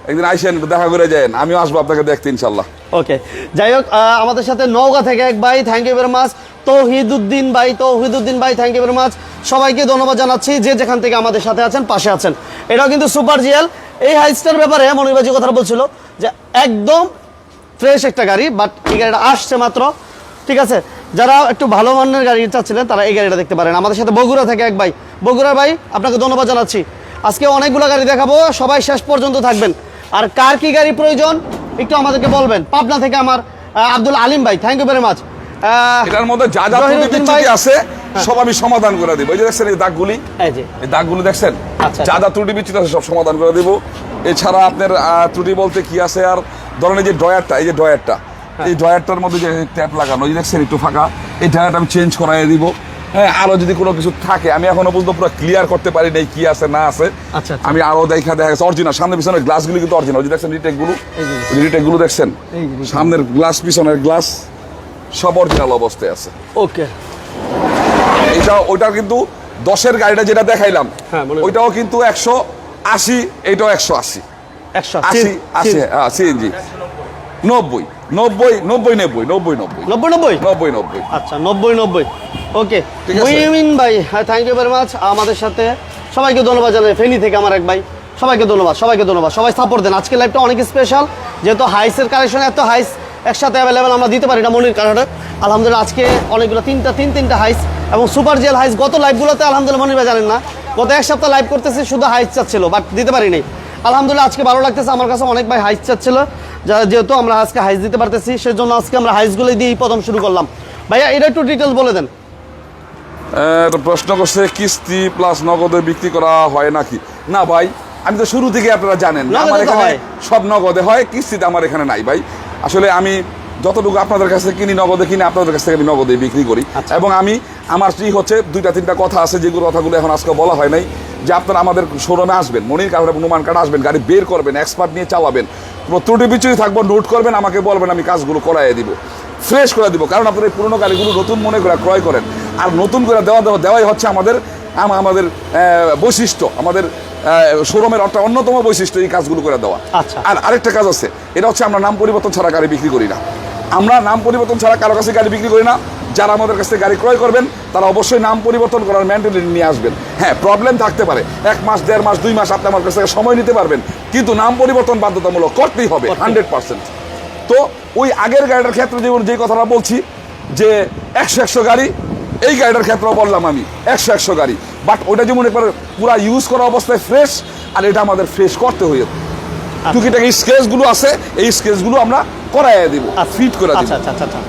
একদিন আইসেন দেখা করে যাবেন, আমিও আসবো আপনাকে দেখতে ইনশাল্লাহ। ওকে যাই হোক, আমাদের সাথে নওগাঁ থেকে এক ভাই, থ্যাংক ইউ ভেরি মাচ। তৌহিদুদ্দিন ভাই, তৌহিদুদ্দিন ভাই থ্যাংক ইউ ভেরি মাচ। সবাইকে ধন্যবাদ জানাচ্ছি যে যেখান থেকে আমাদের সাথে আছেন, পাশে আছেন। এটাও কিন্তু সুপার জিএল। এই হাইস্টার ব্যাপারে মনিরবাজি কথা বলছিল যে একদম ফ্রেশ একটা গাড়ি, বাট এই গাড়িটা আসছে মাত্র, ঠিক আছে। যারা একটু ভালো মানের গাড়ি চাচ্ছিলেন তারা এই গাড়িটা দেখতে পারেন। আমাদের সাথে বগুড়া থেকে এক ভাই, বগুড়া ভাই আপনাকে ধন্যবাদ জানাচ্ছি। আজকে অনেকগুলো গাড়ি দেখাবো, সবাই শেষ পর্যন্ত থাকবেন। আর কার কি গাড়ি প্রয়োজন একটু আমাদেরকে বলবেন। পাবনা থেকে আমার আব্দুল আলিম ভাই, থ্যাংক ইউ ভেরি মাচ। এটার মধ্যে যা যা ত্রুটি বিচ্যুতি আছে সব আমি সমাধান করে দিব। এই যে দেখছেন এই দাগগুলি, এই দাগগুলি দেখছেন, আচ্ছা। যা যা ত্রুটি বিচ্যুতি আছে সব সমাধান করে দিব। এছাড়া আপনার ত্রুটি বলতে কি আছে, আর ধরেন এই যে ড্রয়ারটা, এই যে ড্রয়ারটা, এই ড্রয়ারটার মধ্যে যে ট্যাপ লাগানো, এই দেখছেন একটু ফাঁকা, এই ড্রয়ারটা আমি চেঞ্জ করাই দিব। হ্যাঁ, আরো যদি কোনো কিছু থাকে, আমি এখনো পর্যন্ত পুরো ক্লিয়ার করতে পারি নাই কি আছে না আছে। আচ্ছা, আমি আরো দেখা গেছে অরিজিনাল, সামনে পিছনের গ্লাসগুলি কিন্তু অরিজিনাল। ওই যে দেখছেন রিটেকগুলো, রিটেকগুলো দেখছেন, সামনের গ্লাস পিছনের গ্লাস সব অরিজিনাল অবস্থায় আছে। ওকে এটা ওইটা কিন্তু 10-এর গাড়িটা যেটা দেখাইলাম, হ্যাঁ, ওইটাও কিন্তু 180, এইটাও 180, 80 সিএনজি 90 90 90 90 90 90 90 আচ্ছা 90 ওকে। ঠিক আছে। মুইমিন ভাই থ্যাংক ইউ ভেরি মাচ আমাদের সাথে। সবাইকে ধন্যবাদ জানাই। ফেনী থেকে আমার এক ভাই, সবাইকে ধন্যবাদ, সবাইকে ধন্যবাদ। সবাই সাপোর্ট দেন। আজকে লাইভটা অনেক স্পেশাল, যেহেতু হাইসের কালেকশন এত হাইস একসাথে অ্যাভেলেবেল আমরা দিতে পারি না মনির কারণে। আলহামদুলিল্লাহ আজকে অনেকগুলো তিনটা হাইস এবং সুপার জেল হাইস। গত লাইভগুলোতে আলহামদুলিল্লাহ মনির ভাই জানেন না, গত এক সপ্তাহ লাইভ করতেছি শুধু হাইস চাচ্ছিল, বাট দিতে পারি নাই। আলহামদুলিল্লাহ আজকে ভালো লাগতেছে, আমার কাছে অনেক ভাই হাইস চাচ্ছিল, যেহেতু আমরা আজকে হাইস দিতে পারতেছি সেজন্য আজকে আমরা হাইসগুলোই দিয়েই প্রথম শুরু করলাম। ভাইয়া এটা একটু ডিটেলস বলে দেন। প্রশ্ন করছে কিস্তি প্লাস নগদে বিক্রি করা হয় নাকি? না ভাই, আমি তো শুরু থেকে আপনারা জানেন না, আমার এখানে সব নগদে হয়, কিস্তিতে আমার এখানে নাই ভাই। আসলে আমি যতটুকু আপনাদের কাছে কিনি নগদে কিনে আপনাদের কাছ থেকে আমি নগদে বিক্রি করি। এবং আমি আমার হচ্ছে 2-3টা কথা আছে, যেগুলো কথাগুলো এখন আজকে বলা হয় নাই, যে আপনারা আমাদের শোরুমে আসবেন, মনির কার্ড এবং নুমান কার্ড আসবেন, গাড়ি বের করবেন, এক্সপার্ট নিয়ে চালাবেন, কোনো ত্রুটি বিচ্যুতি থাকবো নোট করবেন, আমাকে বলবেন, আমি কাজগুলো করাইয়ে দিব, ফ্রেশ করে দিব। কারণ আপনার এই পুরোনো গাড়িগুলো নতুন মনে করে ক্রয় করেন, আর নতুন করে দেওয়াই হচ্ছে আমাদের বৈশিষ্ট্য, আমাদের শোরুমের একটা অন্যতম বৈশিষ্ট্য এই কাজগুলো করে দেওয়া। আচ্ছা। আর আরেকটা কাজ আছে, এটা হচ্ছে আমরা নাম পরিবর্তন ছাড়া গাড়ি বিক্রি করি না। আমরা নাম পরিবর্তন ছাড়া কারো কাছে গাড়ি বিক্রি করি না। যারা আমাদের কাছ থেকে গাড়ি ক্রয় করবেন তারা অবশ্যই নাম পরিবর্তন করার মেন্টালিটি নিয়ে আসবেন। হ্যাঁ, প্রবলেম থাকতে পারে, 1 মাস 1.5 মাস 2 মাস আপনি আমার কাছ থেকে সময় নিতে পারবেন, কিন্তু নাম পরিবর্তন বাধ্যতামূলক করতেই হবে 100%। তো ওই আগের গাড়িটার ক্ষেত্রে যে কথাটা বলছি যে 100 গাড়ি, এই গাড়িটার ক্ষেত্রেও বললাম আমি 100 গাড়ি, বাট ওইটা যেমন একবার পুরা ইউজ করা অবস্থায় ফ্রেশ, আর এটা আমাদের ফ্রেশ করতে হয়ে টুকিটাকি স্কেচগুলো আছে, এই স্কেচগুলো আমরা করাইয়া দিব, ফিট করে দিব। আচ্ছা।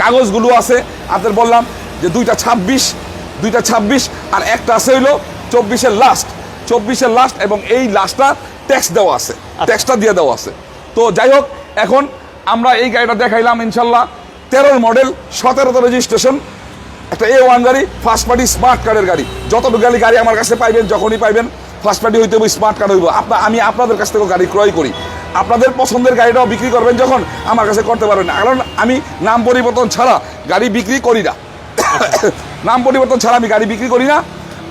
কাগজগুলো আছে আপনাদের বললাম যে 2টা 26 আর একটা আছে হইলো 24-এর লাস্ট, এবং এই লাস্টটা ট্যাক্স দেওয়া আছে, ট্যাক্সটা দিয়ে দেওয়া আছে। তো যাই হোক, এখন আমরা এই গাড়িটা দেখাইলাম ইনশাল্লাহ 13 মডেল 17তে রেজিস্ট্রেশন, একটা A1 গাড়ি, ফার্স্ট পার্টি স্মার্ট কার্ডের গাড়ি। যতটুকু গাড়ি আমার কাছে পাইবেন, যখনই পাইবেন ফার্স্ট পার্টি হইতে হবে, স্মার্ট কার্ড হইব। আমি আপনাদের কাছ থেকে গাড়ি ক্রয় করি, আপনাদের পছন্দের গাড়িটাও বিক্রি করবেন যখন আমার কাছে করতে পারবেন না, কারণ আমি নাম পরিবর্তন ছাড়া গাড়ি বিক্রি করি না। নাম পরিবর্তন ছাড়া আমি গাড়ি বিক্রি করি না।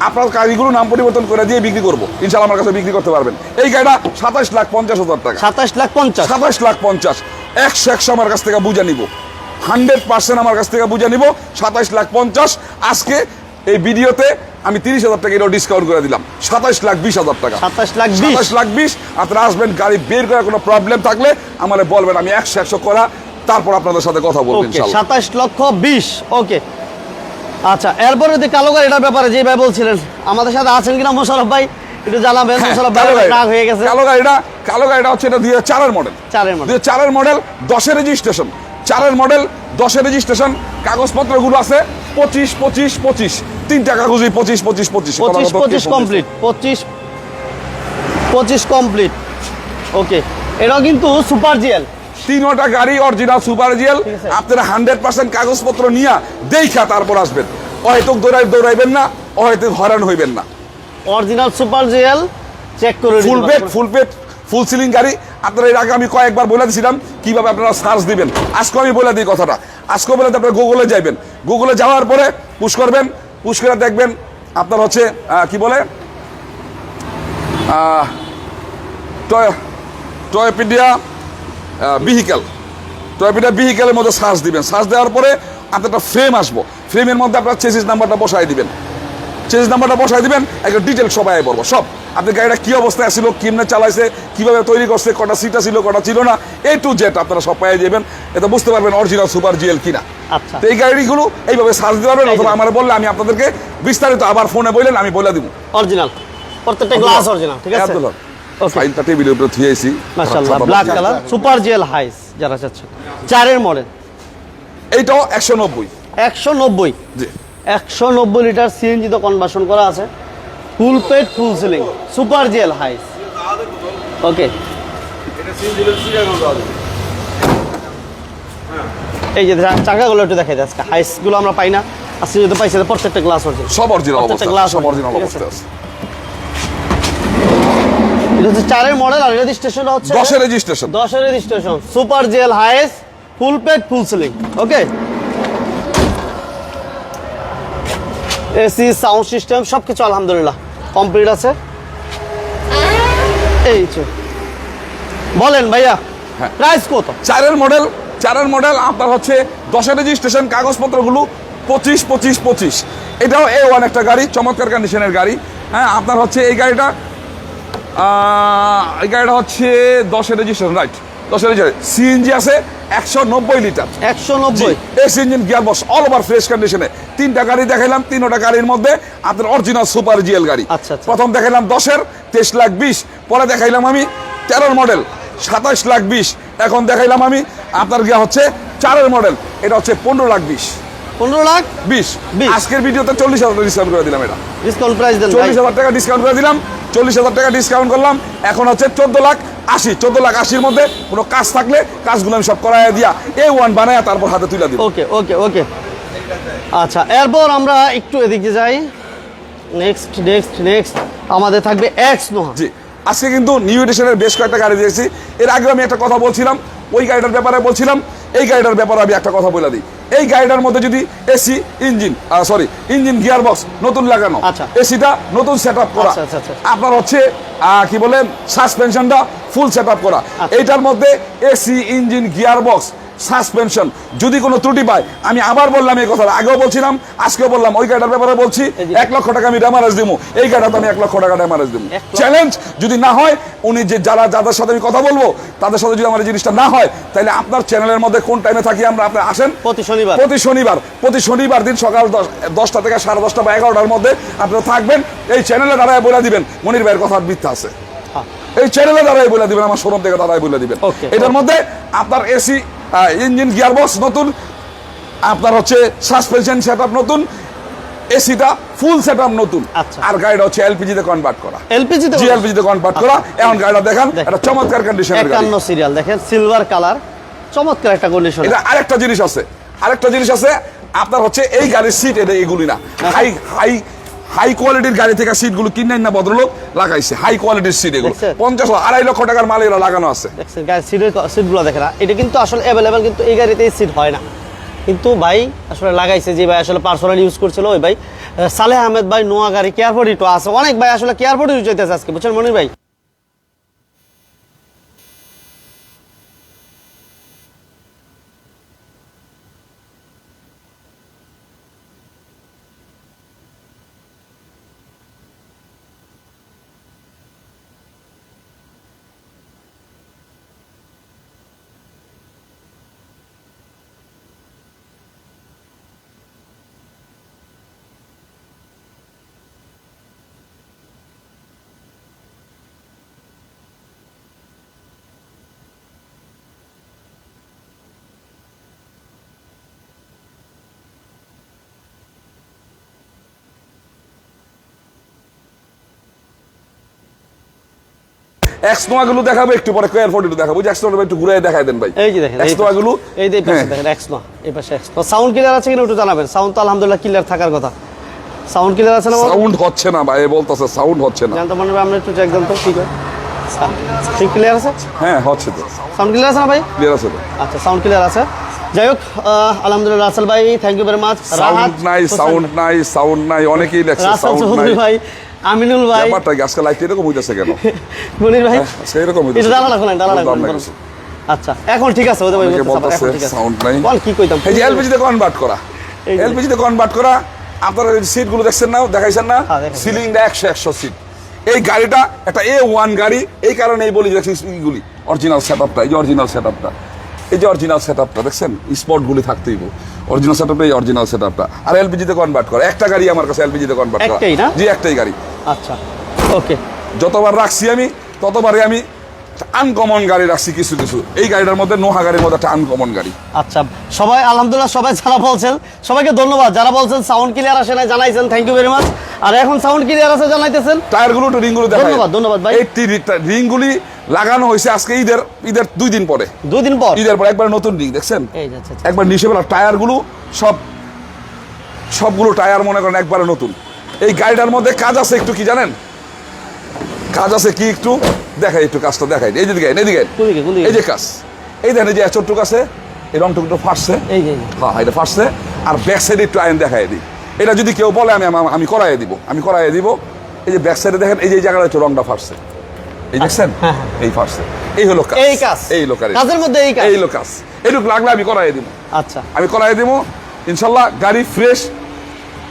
আপনার গাড়িগুলো নাম পরিবর্তন করে দিয়ে বিক্রি করবো, ইনশাল্লাহ আমার কাছে বিক্রি করতে পারবেন। এই গাড়িটা 27,50,000 টাকা, 27,50,000 27,50,000 100 আমার কাছ থেকে বুঝে নিব, 100% আমার কাছ থেকে বুঝে নিব 27,50,000। আজকে এই ভিডিওতে আমি 30,000 টাকা এটাও ডিসকাউন্ট করে দিলাম, 27,20,000 টাকা। 27,20,000 27,20,000 আপনারা আসবেন, গাড়ি বের করার কোনো প্রবলেম থাকলে আমারে বলবেন, আমি 100 করা তারপর আপনাদের সাথে কথা বলবো ওকে, ইনশাআল্লাহ। 27,20,000 ওকে। আচ্ছা, এরপরে যে কালো গাড়িটার ব্যাপারে যে ভাই বলছিলেন, আমাদের সাথে আছেন কিনা মোশাররফ ভাই একটু জানাবেন। হ্যাঁ, মোশাররফ ভাই রাগ হয়ে গেছে। কালো গাড়িটা হচ্ছে এটা 2004 এর model. 4 model, 2004 model, 10 registration, 4 model, 10 registration, কাগজপত্রগুলো আছে 25 25 25, তিনটা কাগজই 25 25 25 25 কমপ্লিট, 25 কমপ্লিট ওকে। এটাও কিন্তু সুপার জিএল, তিনটা গাড়ি অরিজিনাল সুপার জিএল। ঠিক আছে। আপনারা 100% কাগজপত্র নিয়ে দেখা তারপর আসবেন, অহেতুক দৌড়াইবেন না, অহেতুক হয়রান হইবেন না। অরিজিনাল সুপার জিএল চেক করে ফুল পেট ফুল সিলিং গাড়ি। আপনারা এর আগে আমি কয়েকবার বলে দিয়েছিলাম কিভাবে আপনারা সার্চ দিবেন, আজকে আমি বলে দিই কথাটা। আজকে বলে দিই, আপনারা গুগলে যাবেন, গুগলে যাওয়ার পরে পুশ করবেন, পুশ করে দেখবেন আপনার হচ্ছে কি বলে টয়োপিডিয়া ভেহিক্যালের মধ্যে সার্চ দিবেন। সার্চ দেওয়ার পরে আপনার একটা ফ্রেম আসবো, ফ্রেমের মধ্যে আপনার চেসিস নাম্বারটা বসাই দিবেন, চেসিস নাম্বারটা বসাই দিবেন, একটা ডিটেল সবাই বলবো সব। আপনি গাড়িটা কি অবস্থায় আসছিল, কেমনে চালাইছে, কিভাবে তৈরি করছে, কটা সিট ছিল কটা ছিল না, A to Z আপনারা সব পাই যাবেন। এতে বুঝতে পারবেন অরিজিনাল সুপার জিএল কিনা। আচ্ছা, তো এই গাড়িগুলো এইভাবে সার্চ দিতে পারবেন, অথবা আমার বললে আমি আপনাদেরকে বিস্তারিত আবার ফোনে বললেন আমি বলে দিব। অরিজিনাল প্রত্যেকটা গ্লাস অরিজিনাল, ঠিক আছে। ওকে, ফাইলটা টেবিলের উপরে থুয়েছি মাশাআল্লাহ, black colour super GL Hiace যারা চাচ্ছেন, 4 মডেল। এইটাও 190। 190, জি 190 লিটার সিএনজি তো কনভার্সন করা আছে, full paid full ceiling super GL Hiace okay. এটা সিন দিলে সিরিয়াল দাও। এই যে চাকাগুলো একটু দেখাই যায়, আজকে হাইসগুলো আমরা পাই না, আজকে যদি পাইছি প্রত্যেকটা গ্লাস অরিজিনাল, সব অরিজিনাল প্রত্যেকটা অবস্থা, গ্লাস সব অরিজিনাল ঠিক আছে। অবস্থা আছে। এটা হচ্ছে 4 মডেল আর রেজিস্ট্রেশনটা হচ্ছে 10 registration, 10 registration, super GL Hiace full paid full ceiling okay. AC sound system সবকিছু আলহামদুলিল্লাহ কমপ্লিট আছে। এই যে বলেন ভাইয়া হ্যাঁ। প্রাইস কত? 4 মডেল আপনার হচ্ছে 10 রেজিস্ট্রেশন, কাগজপত্রগুলো 25 25 25। এটাও A1 একটা গাড়ি, চমৎকার কন্ডিশনের গাড়ি। হ্যাঁ, আপনার হচ্ছে এই গাড়িটা হচ্ছে 10 রেজিস্ট্রেশন, রাইট, 10 রেজিস্ট্রেশন। সিএনজি আছে 190 litre, 190 AC engine, gearbox all over fresh কন্ডিশনে। তিনটা গাড়ি দেখাইলাম, তিনটা গাড়ির মধ্যে আপনার অরিজিনাল সুপার জিএল গাড়ি। আচ্ছা, আচ্ছা। প্রথম দেখাইলাম 10-এর 23,20,000, পরে দেখাইলাম আমি 13 মডেল 27,20,000, এখন দেখাইলাম আমি আপনার গিয়া হচ্ছে 4 মডেল, এটা হচ্ছে 15,20,000। 15 লাখ 20 20 আজকের ভিডিওতে 40,000 টাকা ডিসকাউন্ট করে দিলাম, এটা ডিসকাউন্ট প্রাইস দেন ভাই। 40,000 টাকা ডিসকাউন্ট করে দিলাম, 40,000 টাকা ডিসকাউন্ট করলাম, এখন হচ্ছে 14,80,000। 14,80,000 মধ্যে কোনো কাজ থাকলে কাজগুলো আমি সব করাইয়া দিয়া A1 বানায়া তারপর হাতে তুলে দিব। ওকে ওকে ওকে। আচ্ছা, এরপর আমরা একটু এদিকে যাই। নেক্সট নেক্সট নেক্সট আমাদের থাকবে এক্স নোহা। জি, আজকে কিন্তু নিউ এডিশনের বেশ কয়েকটা গাড়ি দিয়েছি। এর আগে আমি একটা কথা বলছিলাম, ওই গাড়িটার ব্যাপারে বলছিলাম, এই গাড়িটার ব্যাপারে আমি একটা কথা বলে দিই। এই গাড়িটার মধ্যে যদি এসি ইঞ্জিন গিয়ারবক্স নতুন লাগানো, আচ্ছা। এসিটা নতুন সেট আপ করা, আচ্ছা, আচ্ছা, আচ্ছা। আপনার হচ্ছে কি বলে সাসপেনশনটা ফুল সেট আপ করা, আচ্ছা। এইটার মধ্যে এসি ইঞ্জিন গিয়ারবক্স সাসপেনশন যদি কোনো ত্রুটি পায়, আমি আবার বললাম এই কথা, আগেও বলছিলাম আজকেও বললাম, ওই গাড়িটার ব্যাপারে বলছি, এই যে। 1 লক্ষ টাকা আমি ড্যামারেজ দিব, এই গাড়িটা আমি 1 লক্ষ টাকা ড্যামারেজ দিব। 1 লক্ষ। চ্যালেঞ্জ যদি না হয়, উনি যে যাদের সাথে আমি কথা বলবো তাদের সাথে যদি আমার এই জিনিসটা না হয়, তাহলে আপনার চ্যানেলের মধ্যে কোন টাইমে থাকি আমরা, আপনি আসেন প্রতি শনিবার প্রতি শনিবার দিন সকাল 10টা থেকে 10:30 বা 11টার মধ্যে আপনারা থাকবেন। এই চ্যানেলে দাঁড়ায় বলে দিবেন মনির ভাইয়ের কথা মিথ্যা আছে, হ্যাঁ। এই চ্যানেলে দাঁড়ায় বলে দিবেন, আমার শোরুম থেকে দাঁড়ায় বলে দিবেন। Okay, এটার মধ্যে আপনার এসি ইঞ্জিন গিয়ারবক্স নতুন, আপনার হচ্ছে সাসপেনশন সেটআপ নতুন, এসিটা ফুল সেটআপ নতুন, আচ্ছা। আর গাড়িটা হচ্ছে এলপিজি তে কনভার্ট করা, এলপিজি তে জিএলপিজি তে কনভার্ট করা। এখন গাড়িটা দেখেন, দেখেন। এটা চমৎকার কন্ডিশনের গাড়ি। 51 সিরিয়াল দেখেন, সিলভার কালার, চমৎকার একটা কন্ডিশন। এটা আরেকটা জিনিস আছে, আপনার হচ্ছে এই গাড়ির সিট এটা এগুলি না, হাই কোয়ালিটির গাড়ি থেকে সিটগুলো কিনে না ভদ্রলোক লাগাইছে, হাই কোয়ালিটির সিট এগুলো, দেখছেন? 50-2.5 লক্ষ টাকার মাল এরা লাগানো আছে। দেখছেন গাড়ির সিটগুলো দেখেন, এটা কিন্তু আসলে অ্যাভেলেবেল, কিন্তু এই গাড়িতে সিট হয় না, কিন্তু ভাই আসলে লাগাইছে, যে ভাই আসলে পার্সোনাল ইউজ করছিল ওই ভাই সালেহ আহমেদ ভাই, নোয়া গাড়ি কেয়ারফোর্ড ইটো আছে, অনেক ভাই আসলে কেয়ারফোর্ড ইউজ হইতেছে আজকে, বুঝছেন মনির ভাই। এক্সনোয়া গুলো দেখাবো একটু পরে, কোয়ার 42 দেখাবো। ওই যে এক্সনোয়া একটু ঘুরে দেখাই দেন ভাই। এই যে দেখেন এক্সনোয়া গুলো, এই যে হ্যাঁ। দেখেন এক্সনো, এই পাশে এক্সনো। সাউন্ড ক্লিয়ার আছে কিনা একটু জানাবেন। সাউন্ড তো আলহামদুলিল্লাহ ক্লিয়ার থাকার কথা। সাউন্ড ক্লিয়ার আছে না? সাউন্ড হচ্ছে না ভাই, বলতেছে সাউন্ড হচ্ছে না। জানতে মনে হবে আমরা একটু চেক দেন তো ঠিক আছে। ঠিক ক্লিয়ার আছে? হ্যাঁ হচ্ছে তো, সাউন্ড ক্লিয়ার আছে না ভাই? ক্লিয়ার আছে তো। আচ্ছা সাউন্ড ক্লিয়ার আছে। যাই হোক আলহামদুলিল্লাহ রাসেল ভাই thank you very much. Sound নাই, সাউন্ড নাই, সাউন্ড নাই, অনেকেই লেখছে রাসেল সাউন্ড নাই। চৌধুরী ভাই, আমিনুল ভাই, ব্যাপারটা কি আজকে লাইট এরকম হইতেছে কেন? মনির ভাই, আজকে এরকম হইতেছে। এটা ডালা রাখলেন, ডালা রাখলেন। আচ্ছা এখন ঠিক আছে, ওদের ভাই অনেকে বলতেছে বলতেছে এখন ঠিক আছে। সাউন্ড নাই। বল কি কইতাম? এই যে এলপিজি তে কনভার্ট করা, এই যে। এলপিজি তে কনভার্ট করা। আপনারা সিট গুলো দেখছেন না, দেখাইছেন না? হ্যাঁ, দেখাইছি। সিলিংটা 100 সিট। এই গাড়িটা একটা A1 গাড়ি, এই কারণে এই বলি দেখছি এইগুলি অরিজিনাল সেটআপটা, এই যে অরিজিনাল সেটআপটা, এই যে অরিজিনাল সেটআপটা দেখছেন, স্পট গুলি থাকতেই অরিজিনাল সেটআপটা, এই অরিজিনাল সেটআপটা। আর এলপিজি তে কনভার্ট করা একটা গাড়ি আমার কাছে, এলপিজি তে কনভার্ট করা একটাই না? জি, একটাই গাড়ি। আচ্ছা ওকে। যতবার রাখছি আমি ততবারই আমি আনকমন গাড়ি রাখছি কিছু কিছু। এই গাড়িটার মধ্যে নোহা গাড়ির মধ্যে একটা আনকমন গাড়ি। আচ্ছা সবাই আলহামদুলিল্লাহ, সবাই যারা বলছেন সবাইকে ধন্যবাদ। যারা বলছেন সাউন্ড ক্লিয়ার আসে না জানাইছেন, থ্যাংক ইউ ভেরি মাচ। আর এখন সাউন্ড ক্লিয়ার আছে জানাইতেছেন, টায়ারগুলো একটু রিংগুলো দেখাই। ধন্যবাদ, ধন্যবাদ ভাই। এই রিংগুলি লাগানো হয়েছে আজকে ঈদের 2 দিন পরে। 2 দিন পর ঈদের পর একবার নতুন রিং দেখছেন, এই যে আচ্ছা, আচ্ছা। একবার নিচে বেলা টায়ারগুলো সবগুলো টায়ার মনে করেন একবারে নতুন। এই গাড়িটার মধ্যে কাজ আছে একটু, কি জানেন কাজ আছে কি? একটু দেখাই, একটু কাজটা দেখাই। এই যে দিকে, কোন দিকে, কোন দিকে? এই যে কাজ, এই দেখেন এই যে চোটটুক আছে, এই রংটুক একটু ফাটছে। এই যে, এই যে। হ্যাঁ এটা ফাটছে। আর ব্যাক সাইডে একটু আইন দেখাই দিই। এটা যদি কেউ বলে আমি করাইয়ে দিব, আমি করাইয়ে দিব। এই যে ব্যাক সাইডে দেখেন, এই যে জায়গাটা একটু রংটা ফাটছে, এই দেখছেন, হ্যাঁ, হ্যাঁ। এই ফাটছে। এই হলো কাজ, এই কাজ, এই লোক কাজের মধ্যে এই কাজ। এই হলো কাজ। এটুক লাগলে আমি করাইয়ে দিব, আচ্ছা আমি করাইয়ে দিব ইনশাল্লাহ। গাড়ি ফ্রেশ।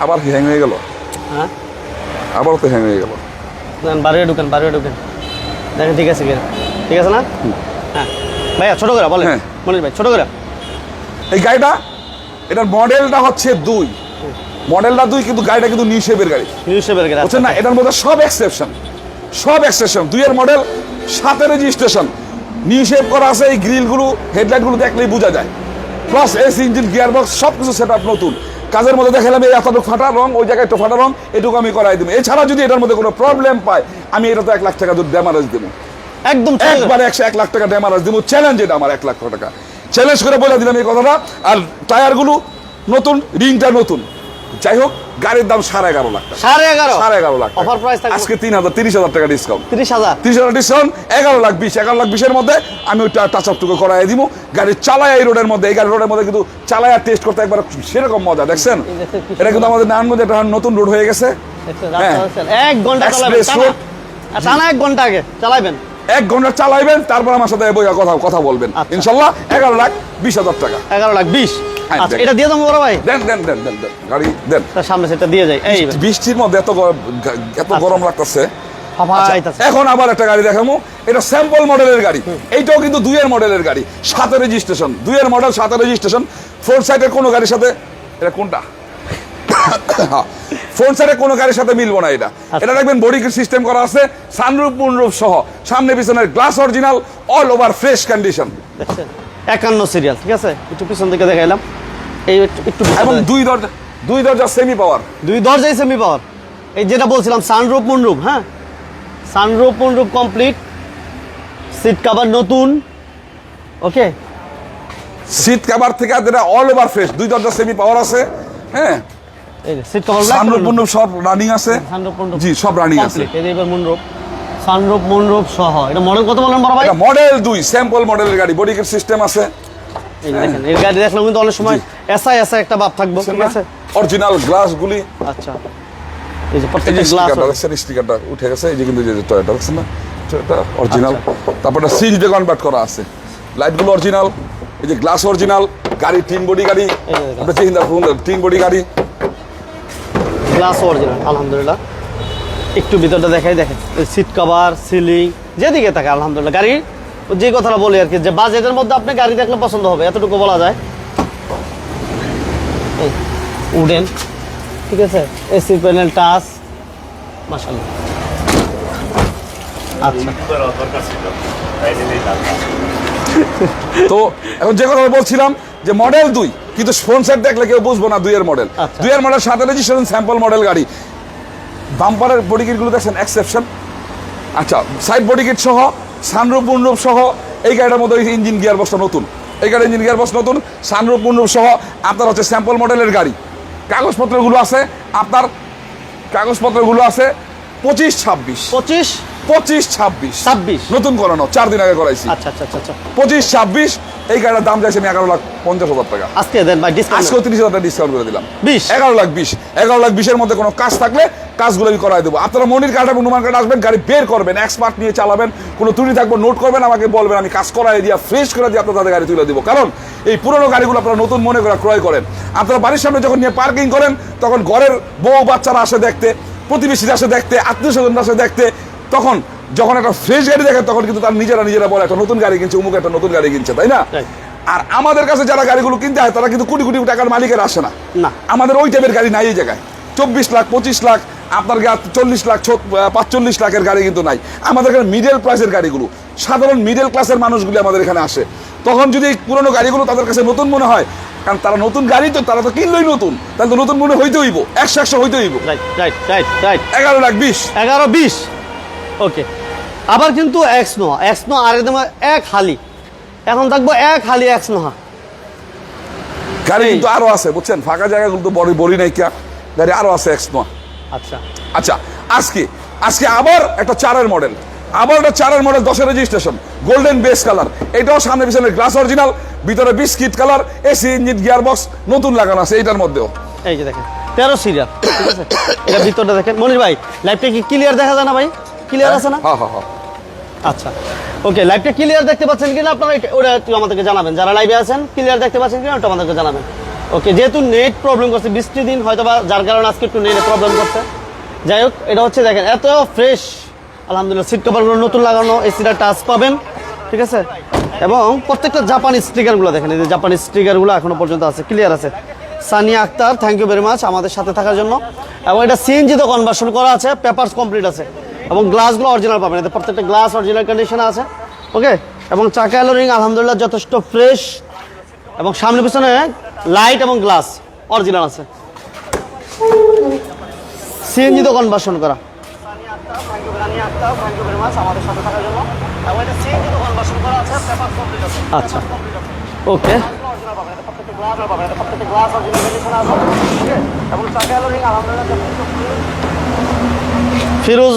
আবার হ্যাং হয়ে গেল, হ্যাঁ, আবারও তো হ্যাং হয়ে গেল। বাড়িয়ে ঢুকেন, বাড়িয়ে ঢুকেন, দেখেন ঠিক আছে কিনা, ঠিক আছে না? হ্যাঁ ভাইয়া ছোট করে বলেন, হ্যাঁ। মনির ভাই ছোট করে। এই গাড়িটা, এটার মডেলটা হচ্ছে 2, মডেলটা 2, কিন্তু গাড়িটা কিন্তু নিউ শেপের গাড়ি, নিউজপেপার গেছে বুঝছেন না? এটার মধ্যে সব এক্সেপশন, 2 এর মডেল, 7 রেজিস্ট্রেশন, নিউ শেপ করা আছে। এই গ্রিলগুলো, হেডলাইটগুলো দেখলেই বোঝা যায়। প্লাস এসি ইঞ্জিন, গিয়ারবক্স সবকিছু সেট আপ নতুন। কাজের মধ্যে দেখালাম এই এতটুকু ফাটা রং, ওই জায়গায় একটু ফাটা রং, এটুকু আমি করাই দেবো। এছাড়া যদি এটার মধ্যে কোনো প্রবলেম পাই, আমি এটা তো 1 লাখ টাকা ড্যামারেজ দেবো, একদম ছোট করে। একবারে 1 লাখ টাকা ড্যামারেজ দেবো। চ্যালেঞ্জ এটা আমার, 1 লাখ টাকা চ্যালেঞ্জ করে বলে দিলাম এই কথাটা। আর টায়ারগুলো নতুন, রিংটা নতুন। যাই হোক, গাড়ির দাম 11.5 লাখ টাকা, 11.5 লাখ অফার প্রাইস থাকবে আজকে 30,000 টাকা ডিসকাউন্ট, 30,000। 30,000 ডিসকাউন্ট, 11 লাখ 20 এর মধ্যে আমি ওইটা টাচ আপটুকু করাই দিব। গাড়ি চালায় এই রোডের মধ্যে, এই গাড়ি রোডের মধ্যে কিন্তু চালায় টেস্ট করতে একবার সেরকম মজা দেখছেন। এটা কিন্তু আমাদের নারায়ণগঞ্জে একটা নতুন রোড হয়ে গেছে। হ্যাঁ। 1 ঘন্টা চালাবেন, Express road। টানা 1 ঘন্টা আগে চালাবেন। 1 ঘন্টা চালাইবেন, তারপর আমার সাথে বইয়া কথা বলবেন। আচ্ছা। ইনশাল্লাহ 11,20,000 টাকা। 11,20,000। হ্যাঁ, আচ্ছা দেন। এটা দিয়ে দেবো বড় ভাই, দেন গাড়ি দেন। তার সামনে সেটা দিয়ে যাই। এই বৃষ্টির মধ্যে এত গরম লাগতেছে। হাফাইতাছে। এখন আবার একটা গাড়ি দেখাবো, এটা স্যাম্পল মডেলের গাড়ি। এইটাও কিন্তু 2 এর মডেলের গাড়ি, 7 রেজিস্ট্রেশন, 2 এর মডেল, 7 রেজিস্ট্রেশন। ফ্রন্ট সাইডের কোনো গাড়ির সাথে, এটা কোনটা? ফ্রন্ট সাইডে কোনো গাড়ির সাথে মিলবো না এটা। এটা দেখবেন বডি সিস্টেম করা আছে, সানরুফ মুনরুফ সহ, সামনে পিছনের glass original, all over fresh condition. দেখছেন 51 সিরিয়াল, ঠিক আছে? একটু পিছন থেকে দেখাইলাম, এই একটু এবং 2 দরজা সেমি পাওয়ার, 2 দরজাই সেমি পাওয়ার। এই যেটা বলছিলাম সানরুফ মুনরুফ, হ্যাঁ sunroof moonroof complete, seat cover নতুন, ওকে। সিট কভার থেকে যেটা অল ওভার ফ্রেশ, 2 দরজা সেমি পাওয়ার আছে। হ্যাঁ, এই যে সিট কভার সানরুফ মুনরুফ সব রানিং আছে। সানরুফ মুনরুফ জি, সব রানিং আছে। এই যে এবার মুনরুফ, সানরুফ মুনরুফ সহ। এটা মডেল কত বলেন বড় ভাই? এটা মডেল 2, স্যাম্পল মডেলের গাড়ি, বডি কিট সিস্টেম আছে। এই যে দেখেন, এই গাড়ি দেখলাম কিন্তু অনেক সময় এসআই একটা ভাব থাকবে, ঠিক আছে? অরিজিনাল গ্লাসগুলি, আচ্ছা এই যে এই প্রত্যেকটা যে গ্লাস স্টিকারটা দেখছেন, স্টিকারটা উঠে গেছে। এই যে কিন্তু যে টয়টা দেখছেন না, এটা অরিজিনাল। তারপরে সিএনজি কনভার্ট করা আছে, লাইটগুলো অরিজিনাল। এই যে গ্লাস অরিজিনাল, গাড়ি টিন বডি গাড়ি, আপনি চিন্তা করুন, টিন বডি গাড়ি, গ্লাস অরিজিনাল আলহামদুলিল্লাহ। একটু ভিতরটা দেখাই, দেখেন সিট কভার, সিলিং, যেদিকে থাকে আলহামদুলিল্লাহ। গাড়ি যে কথাটা বলি আর কি, যে বাজেটের মধ্যে আপনি গাড়ি দেখলে পছন্দ হবে, এতটুকু বলা যায়। উডেন, ঠিক আছে? এসি প্যানেল, টাচ, মাশাআল্লাহ। আচ্ছা তো এখন যে কথা বলছিলাম যে মডেল 2, কিন্তু ফ্রন্ট সাইড দেখলে কেউ বুঝবো না 2 এর মডেল। আচ্ছা। 2 এর মডেল, 7 রেজিস্ট্রেশন, স্যাম্পল মডেল গাড়ি। বাম্পারের বডি কিটগুলো দেখছেন, এক্সেপশন। আচ্ছা, সাইড বডি কিট সহ সানরুফ মুনরুফ সহ এই গাড়িটার মধ্যে ইঞ্জিন গিয়ার বক্সটা নতুন, এই গাড়ির ইঞ্জিন গিয়ার বক্স নতুন, সানরুফ মুনরুফ সহ আপনার হচ্ছে স্যাম্পল মডেলের গাড়ি। কাগজপত্রগুলো আছে আপনার, কাগজপত্রগুলো আছে 25-26 26-26 নতুন করানো, 4 দিন আগে করাইছি। আচ্ছা আচ্ছা আচ্ছা আচ্ছা 25-26 এই গাড়ির দাম চাইছি আমি 11,50,000 টাকা। আজকে দেন ভাই ডিসকাউন্ট আজকেও 30,000 টাকা ডিসকাউন্ট করে দিলাম। 20 11,20,000 মধ্যে কোনো কাজ থাকলে কাজগুলো আমি করাই দেবো। আপনারা মনির কার্ড এবং নুমান কার্ড আসবেন, গাড়ি বের করবেন, এক্সপার্ট নিয়ে চালাবেন, কোনো ত্রুটি থাকবে নোট করবেন, আমাকে বলবেন, আমি কাজ করাই দিয়া ফ্রেশ করে দিয়ে আপনাদের গাড়ি তুলে দিব। কারণ এই পুরোনো গাড়িগুলো আপনারা নতুন মনে করে ক্রয় করেন, আপনারা বাড়ির সামনে যখন নিয়ে পার্কিং করেন তখন ঘরের বউ বাচ্চারা আসে দেখতে, প্রতিবেশীরা আসে দেখতে, আত্মীয় স্বজনরা আসে দেখতে, তখন যখন একটা ফ্রেশ গাড়ি দেখে তখন কিন্তু তার নিজেরা বলে একটা নতুন গাড়ি কিনছে, অমুক একটা নতুন গাড়ি কিনছে, তাই না? আর আমাদের কাছে যারা গাড়িগুলো কিনতে হয় তারা কিন্তু কোটি কোটি টাকার মালিকের আসে না। আমাদের ওই টাইপের গাড়ি নাই এই জায়গায়। 24 লাখ 25 লাখ আপনার 40 লাখ 45 লাখের গাড়ি কিন্তু নাই আমাদের এখানে। মিডল প্রাইসের গাড়িগুলো, সাধারণ মিডল ক্লাসের মানুষগুলি আমাদের এখানে আসে। তখন যদি পুরোনো গাড়িগুলো তাদের কাছে নতুন মনে হয়, কারণ তারা নতুন গাড়ি তো, তারা তো কিনলই নতুন, তাহলে তো নতুন মনে হইতে হইব, 100 হইতে হইব। 11,20,000 11-20 ওকে। আবার কিন্তু এক্সনো আর একদম এক হালি, এখন থাকবো এক হালি এক্সনো। গাড়ি কিন্তু আরো আছে বুঝছেন, ফাঁকা জায়গাগুলো তো বড়ি নাই কে, গাড়ি আরো আছে এক্সনো। আচ্ছা আচ্ছা, আজকে আবার একটা 4-এর মডেল, 10-এর রেজিস্ট্রেশন, গোল্ডেন বেস কালার, এটাও সামনে পিছনে গ্লাস অরিজিনাল, ভিতরে biscuit colour, AC engine gear box নতুন লাগানো আছে এইটার মধ্যেও। এই যে দেখেন 13 সিরিয়াল, ঠিক আছে? এটা ভিতরটা দেখেন মনির ভাই, লাইভটা কি ক্লিয়ার দেখা যায় না ভাই? ক্লিয়ার আছে না? হ্যাঁ। আচ্ছা ওকে, লাইভটা ক্লিয়ার দেখতে পাচ্ছেন কিনা আপনারা ওটা একটু আমাদেরকে জানাবেন। যারা লাইভে আছেন ক্লিয়ার দেখতে পাচ্ছেন কিনা ওটা আমাদেরকে জানাবেন। ওকে, যেহেতু নেট প্রবলেম করছে, বৃষ্টির দিন হয়তো বা যার কারণে আজকে একটু নেটে প্রবলেম করছে। যাই হোক, এটা হচ্ছে দেখেন এত ফ্রেশ, আলহামদুলিল্লাহ। সিট কভারগুলো নতুন লাগানো, এসিটা টাচ পাবেন, ঠিক আছে? এবং প্রত্যেকটা জাপানি স্টিকারগুলো দেখেন, এই যে জাপানি স্টিকারগুলো এখনো পর্যন্ত আছে, ক্লিয়ার আছে। Sania Akter, thank you very much আমাদের সাথে থাকার জন্য। এবং এটা সিএনজিতে কনভার্সন করা আছে, পেপারস কমপ্লিট আছে, এবং গ্লাসগুলো অরিজিনাল পাবেন, এতে প্রত্যেকটা গ্লাস অরিজিনাল কন্ডিশনে আছে। ওকে, এবং চাকা অ্যালোরিং আলহামদুলিল্লাহ যথেষ্ট ফ্রেশ, এবং সামনে পিছনে লাইট এবং গ্লাস অরিজিনাল আছে, সিএনজিতে কনভার্সন করা। আচ্ছা ওকে, ফিরোজ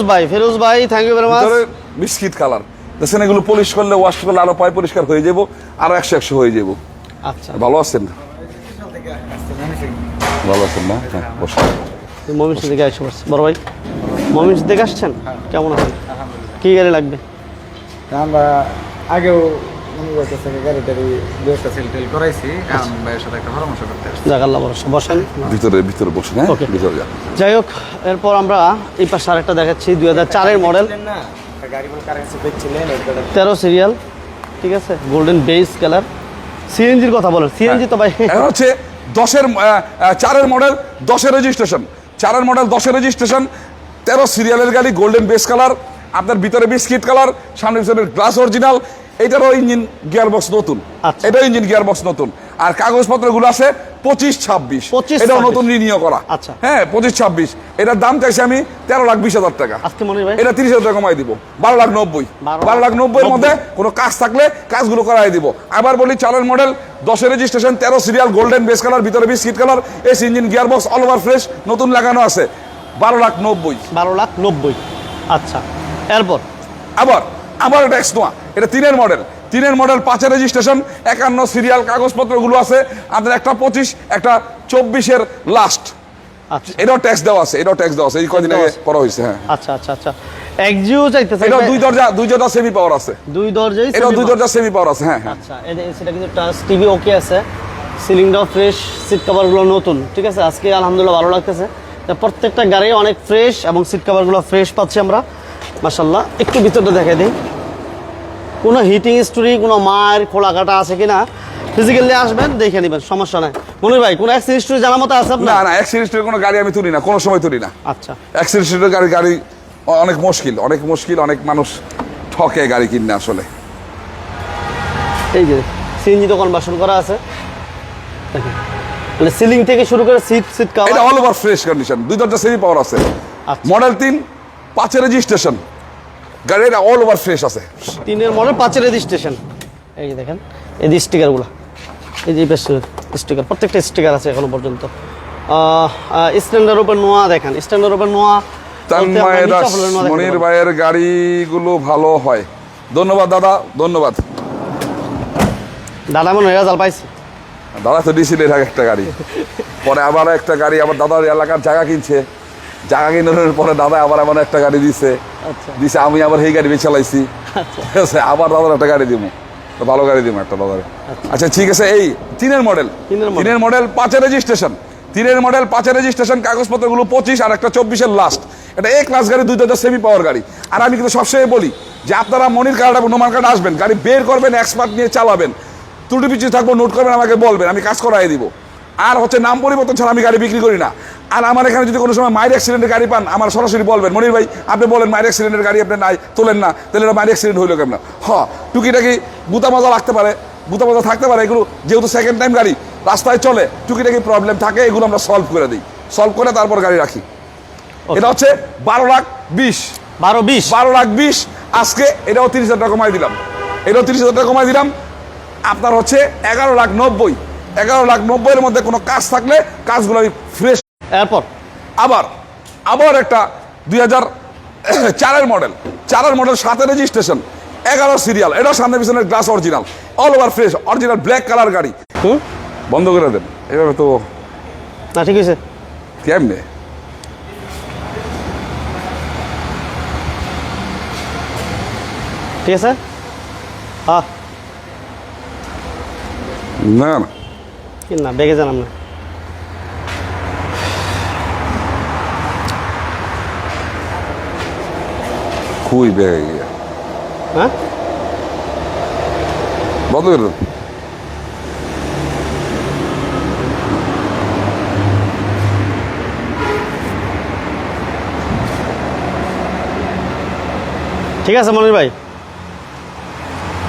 ভাই thank you very much. Biscuit colour দেখছেন, এগুলো পলিশ করলে, ওয়াশ করলে আরো পায় পরিষ্কার হয়ে যাবো, আরো 100 হয়ে যাবো। আচ্ছা, ভালো আছেন? ভালো আছেন না? হ্যাঁ, বসুন। মমিন থেকে আসছে বড় ভাই, মমিন থেকে আসছেন, কেমন আছেন? কি গাড়ি লাগবে? আমরা আগেও গাড়ি টাড়ি দুটা সেল টেল করাইছি, কারণ ভাইয়ের সাথে একটা পরামর্শ করতে আসছি। জাগাল্লা ভরসা, বসেন ভিতরে বসেন। হ্যাঁ, ভিতরে যান। যাই হোক, এরপর আমরা এই পাশে আরেকটা দেখাচ্ছি, 2004-এর মডেল, না গাড়িগুলো কারেন্সি দেখছিলেন, 13 সিরিয়াল, ঠিক আছে? Golden base colour. সিএনজির কথা বলেন, সিএনজি তো ভাই এখন হচ্ছে 4-এর মডেল, 10-এর রেজিস্ট্রেশন, 10-এর রেজিস্ট্রেশন, 13 সিরিয়ালের গাড়ি, গোল্ডেন বেস কালার, আপনার ভিতরে বিস্কিট কালার, সামনে পিছনে গ্লাস অরিজিনাল, এটারও ইঞ্জিন গিয়ার বক্স নতুন, এটাও ইঞ্জিন গিয়ার বক্স নতুন। আর কাগজপত্রগুলো আছে 25-26, এটাও নতুন রিনিউ করা। আচ্ছা হ্যাঁ, 25-26, এটার দাম চাইছি আমি 13,20,000 টাকা। আজকে মনে ভাই এটা 30,000 টাকা কমাই দিব, 12,90,000। 12,90,000-এর মধ্যে কোনো কাজ থাকলে কাজগুলো করাই দিব। আবার বলি, 4-এর মডেল, 10-এর registration, 13 serial, golden base colour, ভিতরে biscuit colour, AC engine gear box all over fresh নতুন লাগানো আছে, 12,90,000। 12,90,000। আচ্ছা, এরপর আবার এটা এক্সনোয়া, এটা 3-এর মডেল, 5-এর রেজিস্ট্রেশন, 51 সিরিয়াল, কাগজপত্রগুলো আছে আপনার, একটা 25, একটা 24-এর লাস্ট। আচ্ছা, এটাও ট্যাক্স দেওয়া আছে, এই কদিন আগে করা হয়েছে। হ্যাঁ, আচ্ছা এক্সিও চাইতেছে, এটা দুই দরজা সেমি পাওয়ার আছে, এটা দুই দরজা সেমি পাওয়ার আছে। হ্যাঁ। আচ্ছা, সেটা কিন্তু টাচ টিভি ওকে আছে, সিলিংটাও ফ্রেশ, সিট কভারগুলো নতুন, ঠিক আছে? আজকে আলহামদুলিল্লাহ ভালো লাগতেছে, প্রত্যেকটা গাড়ি অনেক ফ্রেশ, এবং সিট কভারগুলো ফ্রেশ পাচ্ছি আমরা, মাশাআল্লাহ। একটু ভিতরটা দেখাই দিই, কোনো হিটিং স্টোরি, কোনো মায়ের খোলা কাটা আছে কিনা ফিজিক্যালি আসবেন, দেখে নেবেন, সমস্যা নাই। মনির ভাই, কোনো অ্যাক্সিডেন্ট হিস্টরি জানার মতো আছে আপনার? না, অ্যাক্সিডেন্টের কোনো গাড়ি আমি তুলি না, কোনো সময় তুলি না। আচ্ছা, অ্যাক্সিডেন্টের গাড়ি অনেক মুশকিল, অনেক মানুষ ঠকে গাড়ি কিনে আসলে। এই যে সিএনজি তো কনভার্সন করা আছে, দেখেন, মানে সিলিং থেকে শুরু করে সিট কভার, এটা অল ওভার ফ্রেশ কন্ডিশন, দুই দরজা সেমি পাওয়ার আছে। আচ্ছা। মডেল 3, 5-এর রেজিস্ট্রেশন, গাড়িটা অল ওভার ফ্রেশ আছে। 3-এর মডেল 5-এর রেজিস্ট্রেশন। এই যে দেখেন এই যে স্টিকারগুলো, এই যে বেশ স্টিকার, প্রত্যেকটা স্টিকার আছে এখনো পর্যন্ত। স্ট্যান্ডার্ড উপর নোয়া দেখেন, স্ট্যান্ডার্ড উপর নোয়া। তানমায়ের দাস, মনির ভাইয়ের গাড়িগুলো ভালো হয়। ধন্যবাদ দাদা, ধন্যবাদ। দাদা মনে হয় রেজাল্ট পাইছে। দাদা তো দিয়েছিল এর আগে একটা গাড়ি, পরে আবার একটা গাড়ি, আবার দাদার এলাকার জায়গা কিনছে, জায়গা কিনার পরে দাদা আবার আমার একটা গাড়ি দিছে, আচ্ছা আমি আবার সেই গাড়ি বেছে চালাইছি, আচ্ছা ঠিক আছে, আবার দাদার একটা গাড়ি দিব, তো ভালো গাড়ি দিব একটা দাদার। আচ্ছা ঠিক আছে, এই 3-এর মডেল, 3-এর মডেল 5-এর রেজিস্ট্রেশন, 3-এর মডেল 5-এর রেজিস্ট্রেশন, কাগজপত্রগুলো 25 আর একটা 24-এর লাস্ট। এটা এ ক্লাস গাড়ি, 2 সেমি পাওয়ার গাড়ি। আর আমি কিন্তু সবসময় বলি যে আপনারা মনির কার্ড এবং নোমান কার্ড আসবেন, গাড়ি বের করবেন, এক্সপার্ট নিয়ে চালাবেন, ত্রুটি পিছিয়ে থাকবো নোট করবেন, আমাকে বলবেন, আমি কাজ করাই দিব। আর হচ্ছে নাম পরিবর্তন ছাড়া আমি গাড়ি বিক্রি করি না। আর আমার এখানে যদি কোনো সময় মায়ের অ্যাক্সিডেন্টের গাড়ি পান, আমার সরাসরি বলবেন, মনির ভাই আপনি বলেন মায়ের অ্যাক্সিডেন্টের গাড়ি আপনি নাই তোলেন না, তাহলে এটা মায়ের অ্যাক্সিডেন্ট হইলো কেমন? টুকিটাকি গুতা মাজা লাগতে পারে, গুতা মাজা থাকতে পারে, এগুলো যেহেতু সেকেন্ড টাইম গাড়ি রাস্তায় চলে, টুকিটাকি প্রবলেম থাকে, এগুলো আমরা সলভ করে দিই, সলভ করে তারপর গাড়ি রাখি। এটা হচ্ছে 12,20,000, 12,20,000 আজকে। এটাও 30,000 টাকা কমাই দিলাম, এটাও 30,000 টাকা কমাই দিলাম। আপনার হচ্ছে 11,90,000, 11,90,000-এর মধ্যে কোনো কাজ থাকলে কাজগুলো আমি ফ্রেশ। এরপর আবার একটা 2004-এর মডেল, 4-এর মডেল 7-এর রেজিস্ট্রেশন, 11 সিরিয়াল, এটাও সামনে পিছনের glass original, all over fresh, original black colour গাড়ি। বন্ধ করে দেন এভাবে তো না, ঠিক আছে। কেমনে ঠিক আছে, হ্যাঁ না না কি না বেগে জানাম না। খুবই বেড়ে গিয়ে হ্যাঁ বন্ধ করে দেন। ঠিক আছে মনির ভাই,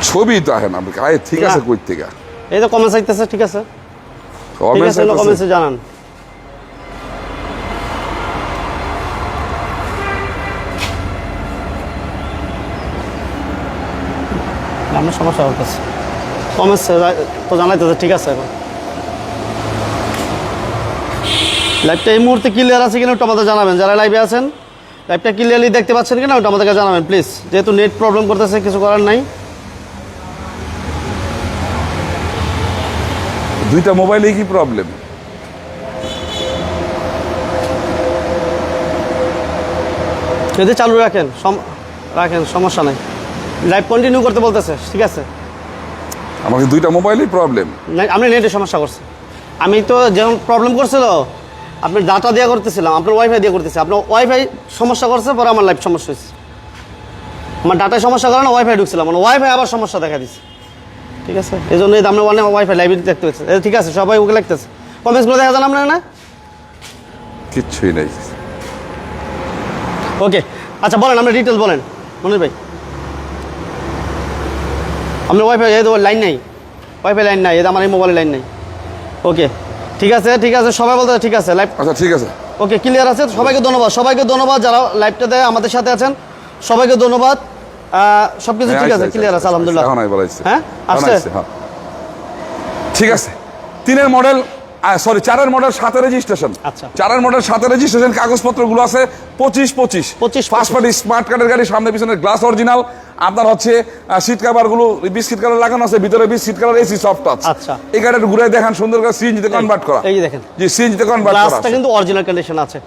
ছবি তো আহে না আয়, ঠিক আছে, না। কই থেকে এই তো কমেন্টস আইতেছে, ঠিক আছে, ঠিক আছে, কমেন্টসে জানান। আমার সমস্যা হতেছে, কমেন্টসে তো জানাইতেছে, ঠিক আছে। এখন লাইভটা এই মুহূর্তে ক্লিয়ার আছে কিনা একটু আমাদের জানাবেন, যারা লাইভে আছেন লাইভটা ক্লিয়ারলি দেখতে পাচ্ছেন কিনা ওটা আমাদেরকে জানাবেন প্লিজ, যেহেতু নেট প্রবলেম করতেছে, কিছু করার নাই। দুইটা মোবাইলে কি প্রবলেম? যদি চালু রাখেন রাখেন, সমস্যা নাই, লাইভ কন্টিনিউ করতে বলতেছে, ঠিক আছে। আমাকে দুইটা মোবাইলেই প্রবলেম। আপনি নেটের সমস্যা করছে, আমি তো যেমন প্রবলেম করছিল, আপনি ডাটা দিয়ে করতেছিলাম, আপনার ওয়াইফাই দিয়ে করতেছি, আপনার ওয়াইফাই সমস্যা করছে, পরে আমার লাইভ সমস্যা হয়েছে। আমার ডাটায় সমস্যা করে না, ওয়াইফাই ঢুকছিলাম, আমার ওয়াইফাই আবার সমস্যা দেখা দিচ্ছে, ঠিক আছে। এই জন্য আপনার অনেক ওয়াইফাই লাইভ দেখতে হচ্ছে, ঠিক আছে, সবাই ওকে লাগতেছে, কমেন্টসগুলো দেখা যান আপনার না, কিচ্ছুই নাই। ওকে আচ্ছা বলেন, আপনার ডিটেলস বলেন মনির ভাই। আপনার ওয়াইফাই এই তো লাইন নাই, ওয়াইফাই লাইন নাই, এই আমার এই মোবাইলে লাইন নাই। ওকে ঠিক আছে, ঠিক আছে, সবাই বলতে ঠিক আছে, লাইভ আচ্ছা ঠিক আছে, ওকে ক্লিয়ার আছে। সবাইকে ধন্যবাদ, সবাইকে ধন্যবাদ যারা লাইভটাতে আমাদের সাথে আছেন, সবাইকে ধন্যবাদ। সবকিছু ঠিক আছে, ক্লিয়ার আছে, আলহামদুলিল্লাহ। হ্যাঁ আসছে, ঠিক আছে। 3-এর মডেল, সরি 4-এর মডেল 7-এর রেজিস্ট্রেশন, আচ্ছা। 4-এর মডেল 7-এর রেজিস্ট্রেশন, কাগজপত্রগুলো আছে 25 ফার্স্ট পার্টি স্মার্ট কার্ডের গাড়ি, সামনে পিছনে গ্লাস অরিজিনাল। আপনার হচ্ছে সিট কভারগুলো বিস্কিট কালার লাগানো আছে, ভিতরে biscuit colour AC soft touch. আচ্ছা, এই গাড়িটা ঘুরে দেখেন, সুন্দর করে সিএনজিতে কনভার্ট করা, এই যে দেখেন, জি সিএনজিতে কনভার্ট করা গ্লাসটা কিন্তু অরিজিনাল কন্ডিশন আছে।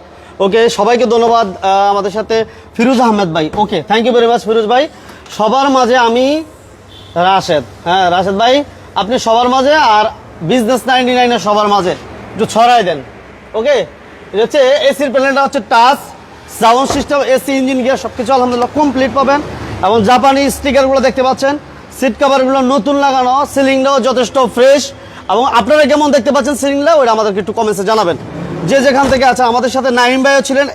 ওকে সবাইকে ধন্যবাদ। আমাদের সাথে ফিরোজ আহমেদ ভাই, okay thank you very much Firoz ভাই। সবার মাঝে আমি রাশেদ, হ্যাঁ রাশেদ ভাই আপনি সবার মাঝে, আর বিজনেস 99 সবার মাঝে একটু ছড়াই দেন। ওকে এটা হচ্ছে এসির প্যানেলটা হচ্ছে touch, sound system, AC, engine gear সব কিছু আলহামদুলিল্লাহ কমপ্লিট পাবেন। এবং জাপানি স্টিকারগুলো দেখতে পাচ্ছেন, সিট কভারগুলো নতুন লাগানো, সিলিংটাও যথেষ্ট ফ্রেশ। এবং আপনারা কেমন দেখতে পাচ্ছেন সিলিংটা, ওইটা আমাদেরকে একটু কমেন্টসে জানাবেন, যে যেখান থেকে আছেন। আমাদের সাথে নাইম ভাইও ছিলেন,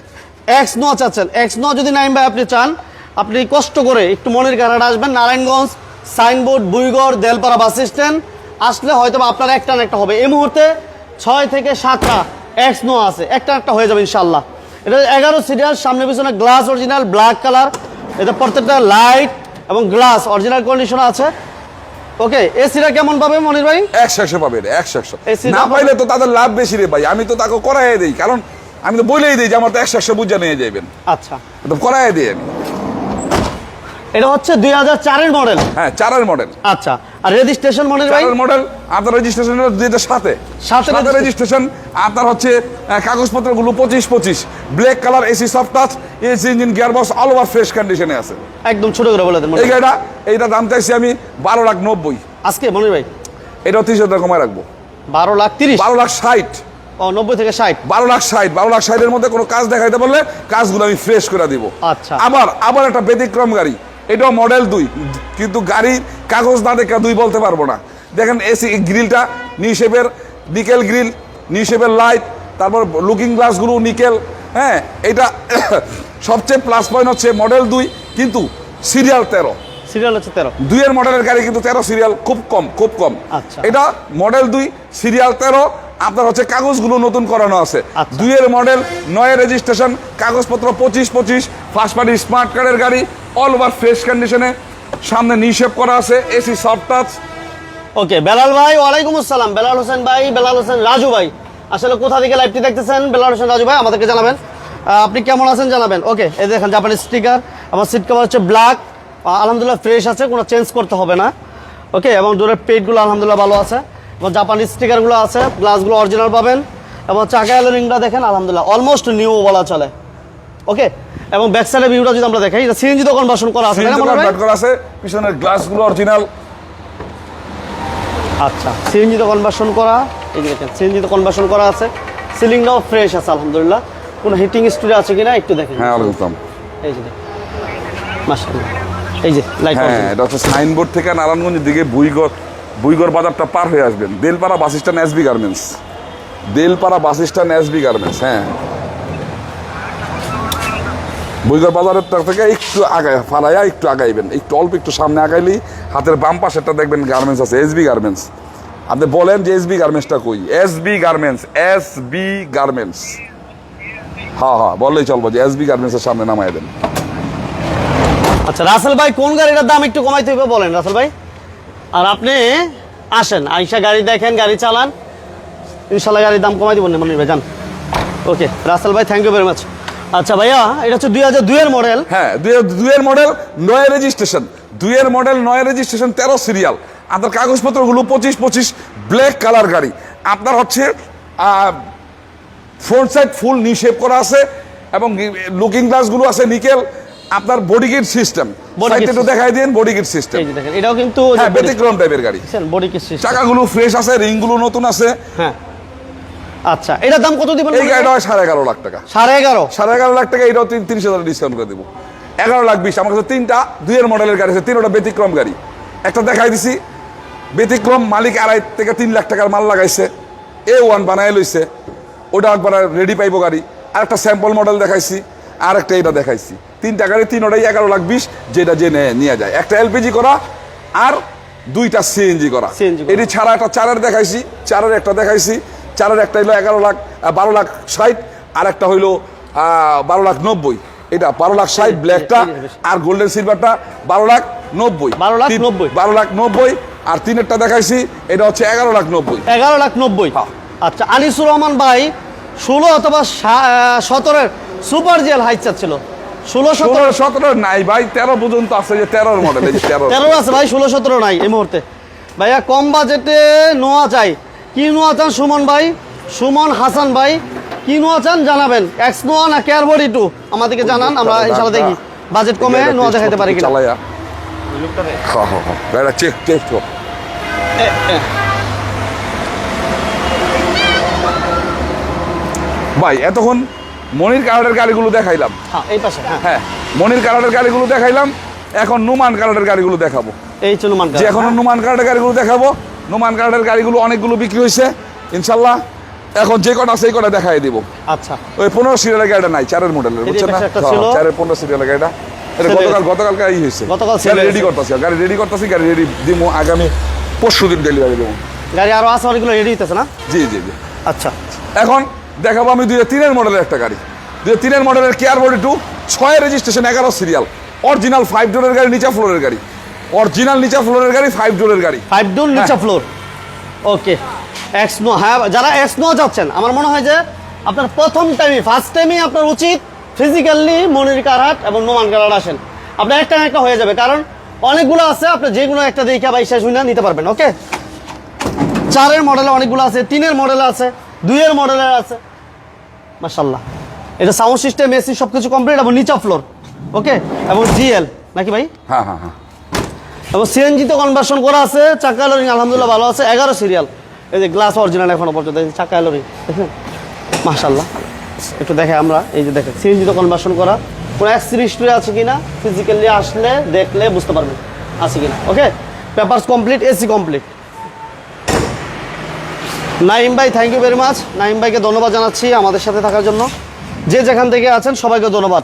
এক্স নোয়া চাচ্ছেন, এক্স নোয়া যদি নাইম ভাই আপনি চান, আপনি কষ্ট করে একটু মনের গাড়াটা আসবেন, নারায়ণগঞ্জ সাইনবোর্ড, বুইগড়, দেলপাড়া বাস স্ট্যান্ড আসলে হয়তো আপনার একটা না একটা হবে। এই মুহূর্তে 6 থেকে 7টা এক্স নোয়া আছে, একটা হয়ে যাবে ইনশাল্লাহ। এটা 11 সিরিয়াল, সামনে পিছনে গ্লাস অরিজিনাল, ব্ল্যাক কালার, এটা প্রত্যেকটা লাইট এবং গ্লাস অরিজিনাল কন্ডিশন আছে। ওকে, এসিটা কেমন পাবে মনির ভাই? 100 পাবেন, 100 AC না না পাইলে তো তাদের লাভ বেশি রে ভাই। আমি তো তাকে করাই দেই, কারণ আমি তো বলেই দিই যে আমার তো 100 বুঝা নিয়ে যাবেন, আচ্ছা, তো করাই দিই আমি। এটা হচ্ছে 2004 এর মডেল। হ্যাঁ, 4-এর মডেল। আচ্ছা, আর রেজিস্ট্রেশন মনির ভাই? 4-এর মডেল আপনার রেজিস্ট্রেশন 2007 সাথে রেজিস্ট্রেশন। আপনার হচ্ছে কাগজপত্রগুলো 25 black colour, AC soft touch, AC engine, gearbox all over fresh কন্ডিশনে আছে। একদম ছোট করে বলে দেন মনির এই ভাই। গাড়িটা এইটা দাম চাইছি আমি 12,90,000। আজকে মনির ভাই এটাও 30,000 কমায় রাখবো। 12,30,000। 12,60,000। ও 90 থেকে 60। 12,60,000 মধ্যে কোনো কাজ দেখাইতে বললে কাজগুলো আমি ফ্রেশ করে দিব। আচ্ছা। আবার একটা ব্যতিক্রম গাড়ি, এটাও মডেল 2, কিন্তু গাড়ির কাগজ না দেখা 2 বলতে পারবো না। দেখেন এসি গ্রিলটা নিশেপের, নিকেল গ্রিল, নিশেপের লাইট, তারপর লুকিং গ্লাসগুলো নিকেল। হ্যাঁ, এটা সবচেয়ে প্লাস পয়েন্ট হচ্ছে মডেল 2 কিন্তু সিরিয়াল 13। সিরিয়াল হচ্ছে 13। 2-এর মডেলের গাড়ি কিন্তু 13 সিরিয়াল, খুব কম। আচ্ছা। এটা মডেল 2 সিরিয়াল 13, আপনার হচ্ছে কাগজগুলো নতুন করানো আছে। আচ্ছা। 2-এর মডেল, 9-এর রেজিস্ট্রেশন, কাগজপত্র 25 ফার্স্ট পার্টি স্মার্ট কার্ডের গাড়ি, অল ওভার ফ্রেশ কন্ডিশনে, সামনে নিশেপ করা আছে, এসি সফট টাচ। ওকে, বেলাল ভাই ওয়ালাইকুম আসসালাম। বেলাল হোসেন ভাই, বেলাল হোসেন রাজু ভাই, আসলে কোথা থেকে লাইভটি দেখতেছেন বেলাল হোসেন রাজু ভাই আমাদেরকে জানাবেন। আপনি কেমন আছেন জানাবেন। ওকে, এই দেখেন জাপানি স্টিকার, আমার সিট কভার হচ্ছে ব্ল্যাক, আলহামদুলিল্লাহ ফ্রেশ আছে, কোনো চেঞ্জ করতে হবে না। ওকে, এবং দূরের পেটগুলো আলহামদুলিল্লাহ ভালো আছে, এবং জাপানি স্টিকারগুলো আছে, গ্লাসগুলো অরিজিনাল পাবেন, এবং চাকা রিংটা দেখেন আলহামদুলিল্লাহ অলমোস্ট নিউ বলা চলে। ওকে, এবং ব্যাক সাইডের ভিউটা যদি আমরা দেখাই, এটা সিএনজি তো কনভার্সন করা আছে, তাই না মনে হয়? করা আছে, পিছনের গ্লাসগুলো অরিজিনাল। আচ্ছা, সিএনজি তো কনভার্সন করা, এই যে দেখেন সিএনজি তো কনভার্সন করা আছে, সিলিংটাও ফ্রেশ আছে আলহামদুলিল্লাহ। কোনো হিটিং স্টোরে আছে কিনা একটু দেখেন। হ্যাঁ, ওয়েলকাম। এই যে দেখেন, মাশাআল্লাহ, এই যে লাইট। হ্যাঁ, এটা হচ্ছে সাইনবোর্ড থেকে নারায়ণগঞ্জের দিকে বুইগর বাজারটা পার হয়ে আসবেন, Delpara bus stand SB garments, Delpara bus stand SB garments. হ্যাঁ, বুইগর বাজারের থেকে একটু আগায় ফালাইয়া একটু আগাইবেন, একটু সামনে আগাইলেই হাতের বাম পাশেরটা দেখবেন গার্মেন্টস আছে, এসবি গার্মেন্টস। আপনি বলেন যে এসবি গার্মেন্টসটা কই? SB garments. হ্যাঁ, বললেই চলবো যে এসবি গার্মেন্টসের সামনে নামাই দেন। আচ্ছা, রাসেল ভাই কোন গাড়িটার দাম একটু কমাইতে হবে বলেন রাসেল ভাই। আর আপনি আসেন, আইসা গাড়ি দেখেন, গাড়ি চালান, ইনশাল্লাহ গাড়ির দাম কমাই দিব না মনির ভাই, যান। ওকে রাসেল ভাই, থ্যাংক ইউ ভেরি মাচ। আচ্ছা ভাইয়া, এটা হচ্ছে 2002 এর মডেল। হ্যাঁ, 2-এর মডেল, 9-এর রেজিস্ট্রেশন, 2-এর মডেল, 9-এর রেজিস্ট্রেশন, 13 সিরিয়াল। আপনার কাগজপত্রগুলো 25 ব্ল্যাক কালার গাড়ি। আপনার হচ্ছে ফ্রন্ট সাইড ফুল নি শেপ করা আছে, এবং লুকিং গ্লাসগুলো আছে নিকেল। আপনার বডি কিট সিস্টেম, সাইডে একটু দেখাই দিন, বডি কিট সিস্টেম। এই যে দেখেন, এটাও কিন্তু হ্যাঁ, ব্যতিক্রম টাইপের গাড়ি। বডি কিট সিস্টেম, চাকাগুলো ফ্রেশ আছে, রিংগুলো নতুন আছে। হ্যাঁ। আচ্ছা, এটার দাম কত দিবেন? এই গাড়িটা হয় 11.5 লাখ টাকা। 11.5? 11.5 লাখ টাকা। এটাও 30,000 ডিসকাউন্ট করে দেবো, 11,20,000। আমার কাছে 3টা 2-এর মডেলের গাড়ি আছে, 3টা ব্যতিক্রম গাড়ি। একটা দেখাই দিছি ব্যতিক্রম, মালিক 2.5 থেকে 3 লাখ টাকার মাল লাগাইছে, A1 বানায় লইছে, ওটা একবার রেডি পাইবো গাড়ি। আর একটা স্যাম্পল মডেল দেখাইছি, আর একটা এটা দেখাইছি। 3টা গাড়ি, 3টাই 11,20,000, যেটা যে নিয়ে যায়। একটা এলপিজি করা আর 2টা সিএনজি করা। এটি ছাড়া একটা 4-এর দেখাইছি, 4-এর একটা দেখাইছি। 4-এর একটা হইলো 12,60,000, আর একটা হইলো 12,90,000। এটা 12,60,000 ব্ল্যাকটা, আর গোল্ডেন সিলভারটা 12,90,000। 12,90,000। আর 3-এরটা দেখাইছি, এটা হচ্ছে 11,90,000। 11,90,000। আচ্ছা, আনিসুর রহমান ভাই 16 অথবা 17-এর সুপার জেল হাইট চাচ্ছিল। 16-17 নাই ভাই, 13 পর্যন্ত আছে, যে 13-এর মডেল। এই যে 13 আছে ভাই, 16-17 নাই এই মুহূর্তে। ভাইয়া কম বাজেটে নোয়া চাই, কি নোয়া চান সুমন ভাই, সুমন হাসান ভাই, কি নোয়া চান জানাবেন। এক্স নোয়া না কেয়ার বডি 2 আমাদেরকে জানান, আমরা ইনশাআল্লাহ দেখি বাজেট কমে নোয়া দেখাইতে পারি কিনা। চালায়া হ্যাঁ, গাড়িটা চেক কর। ভাই এতক্ষণ মনির কালারের গাড়িগুলো দেখাইলাম। হ্যাঁ, এই পাশে। হ্যাঁ, মনির কালারের গাড়িগুলো দেখাইলাম, এখন নুমান কালারের গাড়িগুলো দেখাবো। এই চলো মান যে এখন নুমান কালারের গাড়িগুলো দেখাবো। নুমান কালারের গাড়িগুলো অনেকগুলো বিক্রি হয়েছে ইনশাল্লাহ, এখন যে কটা সেই কটা দেখাই দিব। আচ্ছা, ওই 15 সিরিয়ালের গাড়িটা নাই, 4-এর মডেলের, বুঝছেন না? 4-এর 15 সিরিয়ালের গাড়িটা, এটা গতকালকে এই হয়েছে। গাড়ি রেডি করতেছি, গাড়ি রেডি দিব, আগামী পরশুদিন ডেলিভারি দেবো। গাড়ি আরো আছে অনেকগুলো রেডি হইতেছে না? জি। আচ্ছা, এখন দেখাবো আমি 2003-এর মডেলের একটা গাড়ি। 2003-এর মডেলের কেয়ার বডি 2, 6-এর রেজিস্ট্রেশন, 11 সিরিয়াল। অরিজিনাল 5 ডোরের গাড়ি, নিচা ফ্লোরের গাড়ি, অরিজিনাল নিচা ফ্লোরের গাড়ি, 5 ডোরের গাড়ি। 5 ডোর নিচা ফ্লোর, ওকে। এক্সনো, হ্যাঁ যারা এক্সনো যাচ্ছেন, আমার মনে হয় যে আপনার ফার্স্ট টাইমই আপনার উচিত ফিজিক্যালি মনির কারহাট এবং নোমান কারহাট আসেন। আপনার একটা না একটা হয়ে যাবে, কারণ অনেকগুলো আছে, আপনি যে কোনো একটা দেখে বা শেষ হয়ে নিতে পারবেন। ওকে, 4-এর মডেলে অনেকগুলো আছে, 3-এর মডেলে আছে, 2-এর মডেলের আছে, মাশাআল্লাহ। এটা সাউন্ড সিস্টেম, এসি সবকিছু কমপ্লিট এবং নিচা ফ্লোর, ওকে। এবং জিএল নাকি ভাই? হ্যাঁ হ্যাঁ হ্যাঁ। এবং সিএনজি তো কনভার্সন করা আছে, চাকা লোরিং আলহামদুলিল্লাহ ভালো আছে, 11 সিরিয়াল, এই যে গ্লাস অরিজিনাল এখনো পর্যন্ত, এই যে চাকা লোরিং দেখেন, মাশাআল্লাহ। একটু দেখে আমরা, এই যে দেখেন সিএনজি তো কনভার্সন করা, কোনো অ্যাক্সিডেন্ট হিস্ট্রি আছে কিনা ফিজিক্যালি আসলে দেখলে বুঝতে পারবেন আছে কিনা। Okay, papers complete, AC complete. Naim ভাই, thank you very much. Naim ভাইকে ধন্যবাদ জানাচ্ছি আমাদের সাথে থাকার জন্য। যে যেখান থেকে আছেন সবাইকে ধন্যবাদ,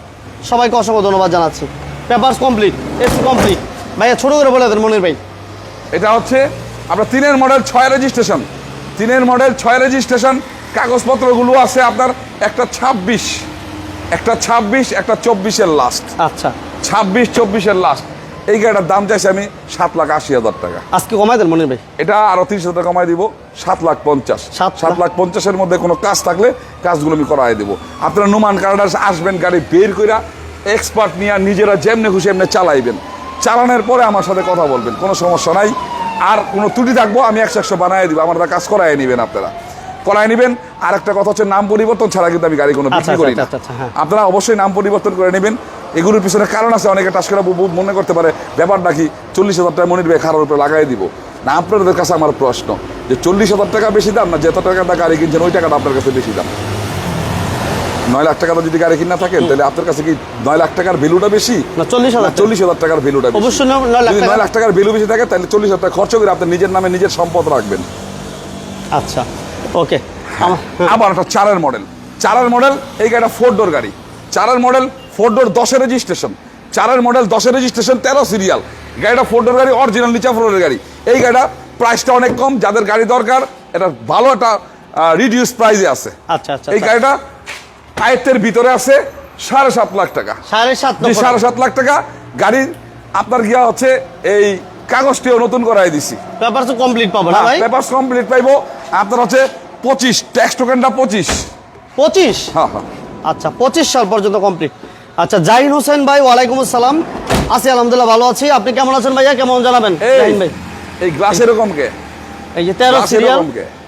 সবাইকে অসংখ্য ধন্যবাদ জানাচ্ছি। Papers complete, AC complete. ভাইয়া ছোট করে বলে দেন মনির ভাই। এটা হচ্ছে আপনার 3-এর মডেল 6 রেজিস্ট্রেশন, 3-এর মডেল 6 রেজিস্ট্রেশন। কাগজপত্রগুলো আছে আপনার একটা 26, একটা 24-এর লাস্ট। আচ্ছা, 26-24-এর লাস্ট। এই গাড়িটার দাম চাইছি আমি 7,80,000 টাকা। আজকে কমাই দেন মনির ভাই। এটা আরো 30,000 টাকা কমাই দিব, 7,50,000। 7,50,000-এর মধ্যে কোনো কাজ থাকলে কাজগুলো আমি করাই দেবো। আপনারা নোমান কারহাট আসবেন, গাড়ি বের কইরা এক্সপার্ট নিয়ে নিজেরা যেমনে খুশি এমনি চালাইবেন। চালানোর পরে আমার সাথে কথা বলবেন, কোনো সমস্যা নাই। আর কোনো ত্রুটি থাকবো আমি 100 বানাই দিব, আমার কাজ করাই নেবেন, আপনারা করাই নেবেন। আর একটা কথা হচ্ছে, নাম পরিবর্তন ছাড়া কিন্তু আমি গাড়ি কোনো বিক্রি করি না। হ্যাঁ। আপনারা অবশ্যই নাম পরিবর্তন করে নেবেন। এগুলোর পিছনে কারণ আছে, অনেকে টাস্করা মনে করতে পারে ব্যাপারটা কি 40,000 টাকা মনির ভাই খারার উপরে লাগাই দিব না। আপনাদের কাছে আমার প্রশ্ন যে 40,000 টাকা বেশি দাম না যত টাকাটা গাড়ি কিনছেন ওই টাকাটা আপনার কাছে বেশি দাম? 9 লাখ টাকা যদি গাড়ি কিনা থাকেন তাহলে আপনার কাছে কি 9 লাখ টাকার ভ্যালুটা বেশি না 40,000? 40,000 টাকার ভ্যালুটা বেশি। অবশ্যই 9 লাখ যদি টাকা। 9 লাখ টাকার ভ্যালু বেশি থাকে তাহলে 40,000 টাকা খরচ করে আপনার নিজের নামে নিজের সম্পদ রাখবেন। আচ্ছা, ওকে। আবার একটা 4-এর মডেল, 4-এর মডেল, এই গাড়িটা 4 ডোর গাড়ি, 4-এর মডেল 4 ডোর 10-এর রেজিস্ট্রেশন, 4-এর মডেল 10-এর রেজিস্ট্রেশন, 13 সিরিয়াল। গাড়িটা 4 ডোর গাড়ি, অরিজিনাল নিচা ফ্লোরের গাড়ি। এই গাড়িটা প্রাইসটা অনেক কম, যাদের গাড়ি দরকার এটা ভালো একটা রিডিউস প্রাইসে আছে। আচ্ছা আচ্ছা, এই গাড়িটা আয়ত্তের ভিতরে আছে 7.5 লাখ টাকা। 7.5 লাখ টাকা গাড়ি আপনার গিয়া হচ্ছে এই কাগজটিও নতুন করাই দিছি। পেপারস কমপ্লিট পাবো না ভাই? পেপারস কমপ্লিট পাইবো আপনার হচ্ছে 25, ট্যাক্স টোকেনটা 25। হ্যাঁ হ্যাঁ। আচ্ছা, 25 সাল পর্যন্ত কমপ্লিট। আচ্ছা, জাহিন হোসেন ভাই, ওয়ালাইকুম আসসালাম। আছি আলহামদুলিল্লাহ, ভালো আছি। আপনি কেমন আছেন ভাইয়া? কেমন জানাবেন জাহিন ভাই? এই গ্লাস এরকম কে? এই যে 13 সিরিয়াল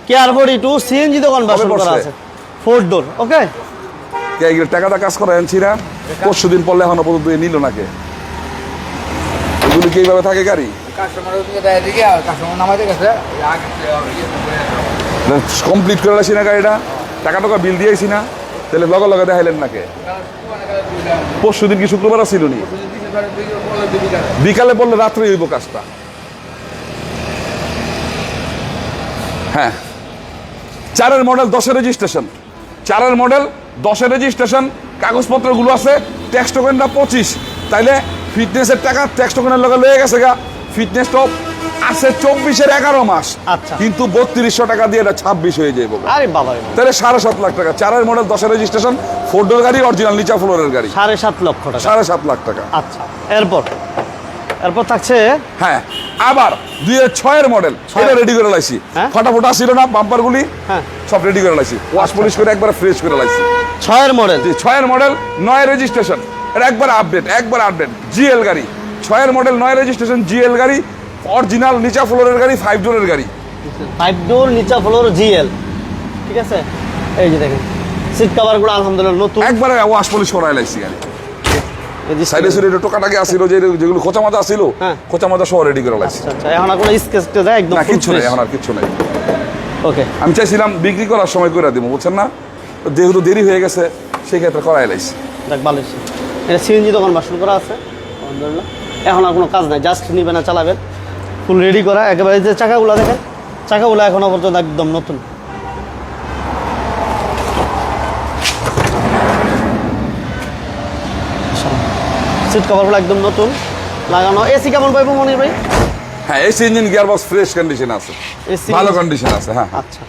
কেয়ার 42 সিএনজি তো কনভার্সন করা আছে, 4 ডোর। ওকে, কে এগুলো টাকাটা কাজ করা আনছি না, পরশু দিন পড়লে এখনো পর্যন্ত নিল না কে? এগুলো কি এইভাবে থাকে গাড়ি? কমপ্লিট করে আসি না গাড়িটা, টাকা টাকা বিল দিয়েছি না, তাহলে লগে লগে দেখাইলেন না কে? পরশু দিন কি শুক্রবার ছিল নি? বিকালে পড়লে রাত্রে হইব কাজটা। হ্যাঁ, 4-এর মডেল 10-এর রেজিস্ট্রেশন, 4-এর মডেল 10-এর রেজিস্ট্রেশন, কাগজপত্রগুলো আছে, ট্যাক্স টোকেনটা 25। তাইলে ফিটনেসের টাকা ট্যাক্স টোকেনের লগে লয়ে গেছে গা। ফিটনেস তো আছে 24-এর 11 মাস, আচ্ছা, কিন্তু 3200 টাকা দিয়ে এটা 26 হয়ে যাবে। আরে বাবা রে, তাহলে 7.5 লাখ টাকা। 4-এর মডেল 10-এর রেজিস্ট্রেশন, 4 ডোর গাড়ি, অরিজিনাল নিচা ফ্লোরের গাড়ি, 7.5 লক্ষ টাকা। 7.5 লাখ টাকা। আচ্ছা, এরপর থাকছে, হ্যাঁ, আবার 2006-এর মডেল, এটা রেডি করে লাইছি। হ্যাঁ? ফটাফটা ছিল না বাম্পারগুলি, হ্যাঁ সব রেডি করে লাইছি, ওয়াশ পলিশ করে একবার ফ্রেশ করে লাইছি। 6-এর মডেল, 6-এর মডেল 9 রেজিস্ট্রেশন, এটা একবার আপডেট জিএল গাড়ি। 6-এর মডেল 9 রেজিস্ট্রেশন জিএল গাড়ি, অরিজিনাল নিচা ফ্লোরের গাড়ি, 5 ডোরের গাড়ি, 5 ডোর নিচা ফ্লোর জিএল। ঠিক আছে, এই যে দেখেন সিট কভারগুলো আলহামদুলিল্লাহ নতুন, একবারে ওয়াশ পলিশ করাই লাইছি গাড়ি। সাইডে সাইডে টোকাটাকে আসিল, যেগুলো খোঁচা মাজা আসিল, হ্যাঁ, খোঁচা মাজা সহ রেডি করে লাইছি। আচ্ছা, এখন আর কোনো স্কেচ দেয় একদম না, কিচ্ছু নেই, এখন আর কিচ্ছু নেই। ওকে, আমি চাইছিলাম বিক্রি করার সময় করে দিব, বুঝছেন না, যেহেতু দেরি হয়ে গেছে সেই ক্ষেত্রে করাই লাইছি। দেখ ভালো হয়েছে। এটা সিএনজি দোকান বাসন করা আছে আলহামদুলিল্লাহ। এখন আর কোনো কাজ নাই, জাস্ট নিবেন না চালাবেন, ফুল রেডি করা একেবারে। যে চাকাগুলো দেখেন, চাকাগুলো এখনো পর্যন্ত একদম নতুন। সিট কভারগুলো একদম নতুন লাগানো। এসি কেমন পাইবো মনির ভাই? হ্যাঁ, AC engine gear box fresh condition আছে, ভালো কন্ডিশন আছে। হ্যাঁ, আচ্ছা,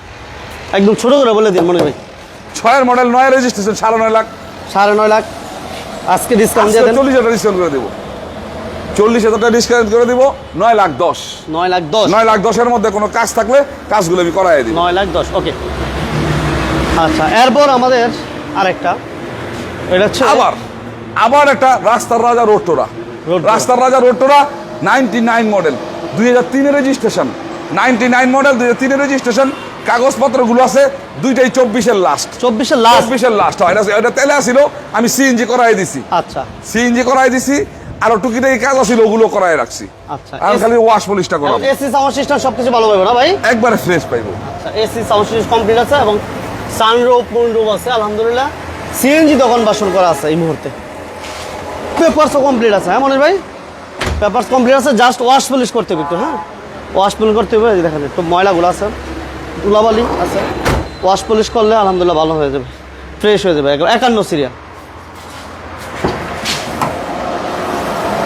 একদম ছোট করে বলে দিন মনির ভাই। 6-এর মডেল 9 রেজিস্ট্রেশন, 9.5 লাখ। 9.5 লাখ আজকে ডিসকাউন্ট দিয়ে দেন। 40,000 ডিসকাউন্ট করে দেবো। 40,000 টাকা ডিসকাউন্ট করে দিব, 9,10,000। 9,10,000 9,10,000 মধ্যে কোনো কাজ থাকলে কাজগুলো আমি করাই দিই। 9,10,000 ওকে। আচ্ছা, এরপর আমাদের আরেকটা, এটা হচ্ছে আবার একটা রাস্তার রাজা রোডটোরা। রোডটোরা। রাস্তার রাজা রোডটোরা 99 মডেল, 2003 রেজিস্ট্রেশন। 99 model, 2003 registration. কাগজপত্রগুলো আছে দুইটাই 24-এর লাস্ট। 24-এর লাস্ট। 24-এর লাস্ট হয় এটা তেলে আসিল, আমি সিএনজি করাই দিছি। আচ্ছা সিএনজি করাই দিছি, আরো টুকিটাকি কাজ আছিল ওগুলো করাই রাখছি। আচ্ছা, আর খালি ওয়াশ পলিশটা করাবো। এসি সাউন্ড সিস্টেম সবকিছু ভালো পাবে না ভাই? একবারে ফ্রেশ পাইবো। আচ্ছা, এসি সাউন্ড সিস্টেম কমপ্লিট আছে এবং সানরুফ মুনরুফ আছে আলহামদুলিল্লাহ। সিএনজি দোকান বাসন করা আছে এই মুহূর্তে। পেপারসও কমপ্লিট আছে, হ্যাঁ মনির ভাই? পেপারস কমপ্লিট আছে, জাস্ট ওয়াশ পলিশ করতে হবে একটু। হ্যাঁ, ওয়াশ পলিশ করতে হবে। এই যে দেখেন একটু ময়লাগুলো আছে, ধুলাবালি আছে, ওয়াশ পলিশ করলে আলহামদুলিল্লাহ ভালো হয়ে যাবে, ফ্রেশ হয়ে যাবে। 51 সিরিয়াল।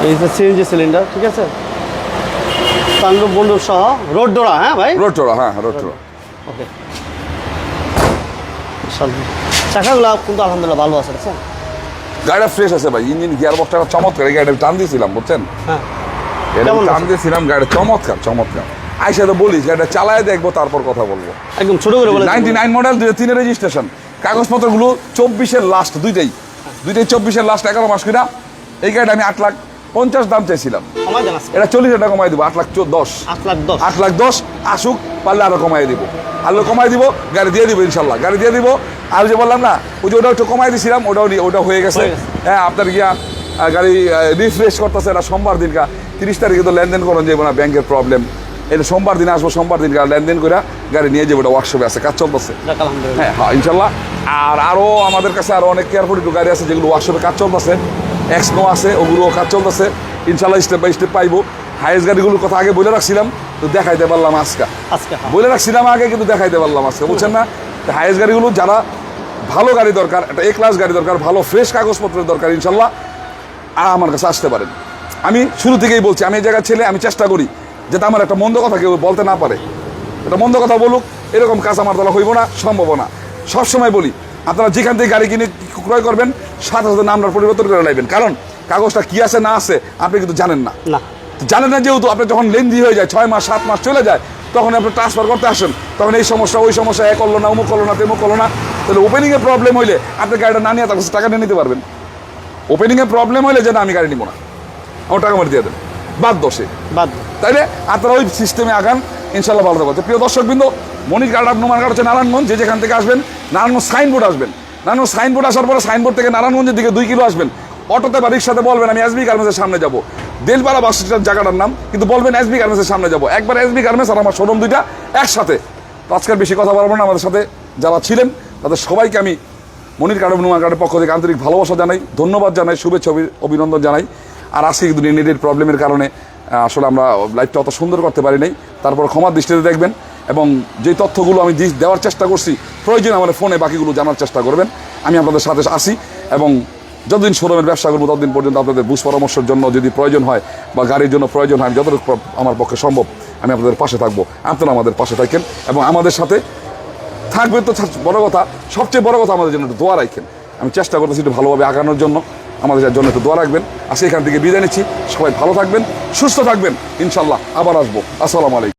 এই যে সিএনজি সিলিন্ডার, ঠিক আছে, সানরুফ মুনরুফ সহ রোড ডোরা। হ্যাঁ ভাই, রোডটোরা, হ্যাঁ রোডটোরা। ওকে। চাকাগুলো কিন্তু আলহামদুলিল্লাহ ভালো আছে, বুঝছেন? গাড়িটা ফ্রেশ আছে ভাই, ইঞ্জিন গিয়ার বক্সটা চমৎকার। এই গাড়িটা টান দিয়েছিলাম, বুঝছেন? হ্যাঁ, এটা কেমন টান আছে? দিয়েছিলাম, গাড়িটা চমৎকার চমৎকার। আইসা তো বলিস গাড়িটা চালায় দেখবো, তারপর কথা বলবো। একদম ছোট করে বলে 99 মডেল, 2003 রেজিস্ট্রেশন। কাগজপত্রগুলো 24-এর লাস্ট, দুইটাই 24-এর লাস্ট, 11 মাস কিনা। এই গাড়িটা আমি 8,50,000 দাম চাইছিলাম। সময় দেন আজকে। এটা 40,000 টাকা কমাই দিব, 8,10,000। 8,10,000 8,10,000 আসুক, পারলে আরো কমাই দিব, আরো কমাই দিব, গাড়ি দিয়ে দিব ইনশাল্লাহ, গাড়ি দিয়ে দিব। আর যে বললাম না, ওই যে ওটা একটু কমাই দিয়েছিলাম, ওটা হয়ে গেছে। হ্যাঁ, আপনার গিয়া গাড়ি রিফ্রেশ করতেছে। এটা সোমবার দিনকা, 30 তারিখে তো লেনদেন করেন যাবো না, ব্যাংকের প্রবলেম। এটা সোমবার দিন আসবো, সোমবার দিন লেনদেন করে গাড়ি নিয়ে যাবো। এটা ওয়ার্কশপে আছে, কাজ চলতেছে। যাক আলহামদুলিল্লাহ। হ্যাঁ হ্যাঁ ইনশাল্লাহ। আর আরও আমাদের কাছে আরও অনেক কেয়ারফুল একটু গাড়ি আছে যেগুলো ওয়ার্কশপে কাজ চলতেছে, এক্সনো আছে, ওগুলো কাজ চলতেছে ইনশাল্লাহ। স্টেপ বাই স্টেপ পাইবো। হাইয়েস্ট গাড়িগুলোর কথা আগে বলে রাখছিলাম, তো দেখাইতে পারলাম আজকে। হ্যাঁ। বলে রাখছিলাম আগে, কিন্তু দেখাইতে পারলাম আজকে, বুঝছেন না? হাইয়েস্ট গাড়িগুলো যারা ভালো গাড়ি দরকার, একটা এ ক্লাস গাড়ি দরকার, ভালো ফ্রেশ কাগজপত্রের দরকার, ইনশাল্লাহ আমার কাছে আসতে পারেন। আমি শুরু থেকেই বলছি, আমি এই জায়গার ছেলে, আমি চেষ্টা করি যাতে আমার একটা মন্দ কথা কেউ বলতে না পারে। এটা মন্দ কথা বলুক, এরকম কাজ আমার দ্বারা হইব না, সম্ভব না। সবসময় বলি, আপনারা যেখান থেকে গাড়ি কিনে ক্রয় করবেন, সাথে সাথে নামটা পরিবর্তন করে নেবেন, কারণ কাগজটা কি আছে না আছে আপনি কিন্তু জানেন না। জানেন না যেহেতু, আপনি যখন লেন্দি হয়ে যায়, 6 মাস 7 মাস চলে যায়, তখন আপনি ট্রান্সফার করতে আসেন, তখন এই সমস্যা ওই সমস্যা, এ করলো না, অমুক করলো না, তেমুক করলো না। তাহলে ওপেনিংয়ে প্রবলেম হইলে আপনি গাড়িটা না নিয়ে তার কাছে টাকা নিয়ে নিতে পারবেন। ওপেনিংয়ে প্রবলেম হইলে যে না আমি গাড়ি নিব না, আমার টাকা মারি দিয়ে দেন, বাদ দোষে বাদ। তাইলে আপনারা ওই সিস্টেমে আগান, ইনশাল্লাহ ভালো থাকবে। প্রিয় দর্শকবৃন্দ, মনির গার্ড নোমান গার্ড হচ্ছে নারায়ণগঞ্জ। যে যেখান থেকে আসবেন, নারায়ণগঞ্জ সাইনবোর্ড আসবেন। নারায়ণগঞ্জ সাইনবোর্ড আসার পরে সাইনবোর্ড থেকে নারায়ণগঞ্জের দিকে 2 কিলো আসবেন। অটোতে বা রিক্সাতে বলবেন আমি এসবি গার্মেন্টসের সামনে যাবো, দেলপাড়া বাস স্ট্যান্ড জায়গাটার নাম, কিন্তু বলবেন এসবি গার্মেন্টসের সামনে যাবো। একবার এসবি গার্মেন্টস আর আমার শোরুম দুইটা একসাথে। তো আজকের বেশি কথা বলবো না, আমাদের সাথে যারা ছিলেন তাদের সবাইকে আমি মনির গার্ড নোমান গার্ডের পক্ষ থেকে আন্তরিক ভালোবাসা জানাই, ধন্যবাদ জানাই, শুভেচ্ছা অভিনন্দন জানাই। আর আজকে কিন্তু নেটের প্রবলেমের কারণে আসলে আমরা লাইভটা অত সুন্দর করতে পারি নাই, তারপর ক্ষমার দৃষ্টিতে দেখবেন। এবং যেই তথ্যগুলো আমি দেওয়ার চেষ্টা করছি, প্রয়োজন আমার ফোনে বাকিগুলো জানার চেষ্টা করবেন। আমি আপনাদের সাথে আসি, এবং যতদিন শোরুমের ব্যবসা করবো ততদিন পর্যন্ত আপনাদের বুঝ পরামর্শের জন্য যদি প্রয়োজন হয় বা গাড়ির জন্য প্রয়োজন হয়, যতটুকু আমার পক্ষে সম্ভব আমি আপনাদের পাশে থাকবো। আপনারা আমাদের পাশে থাকেন এবং আমাদের সাথে থাকবেন। তো বড় কথা, সবচেয়ে বড় কথা, আমাদের জন্য একটু দোয়া রাখেন। আমি চেষ্টা করতেছি একটু ভালোভাবে আগানোর জন্য, আমাদের জন্য একটু দোয়া রাখবেন। আজকে এখান থেকে বিদায় নিচ্ছি, সবাই ভালো থাকবেন, সুস্থ থাকবেন, ইনশাল্লাহ আবার আসবো। আসসালামু আলাইকুম।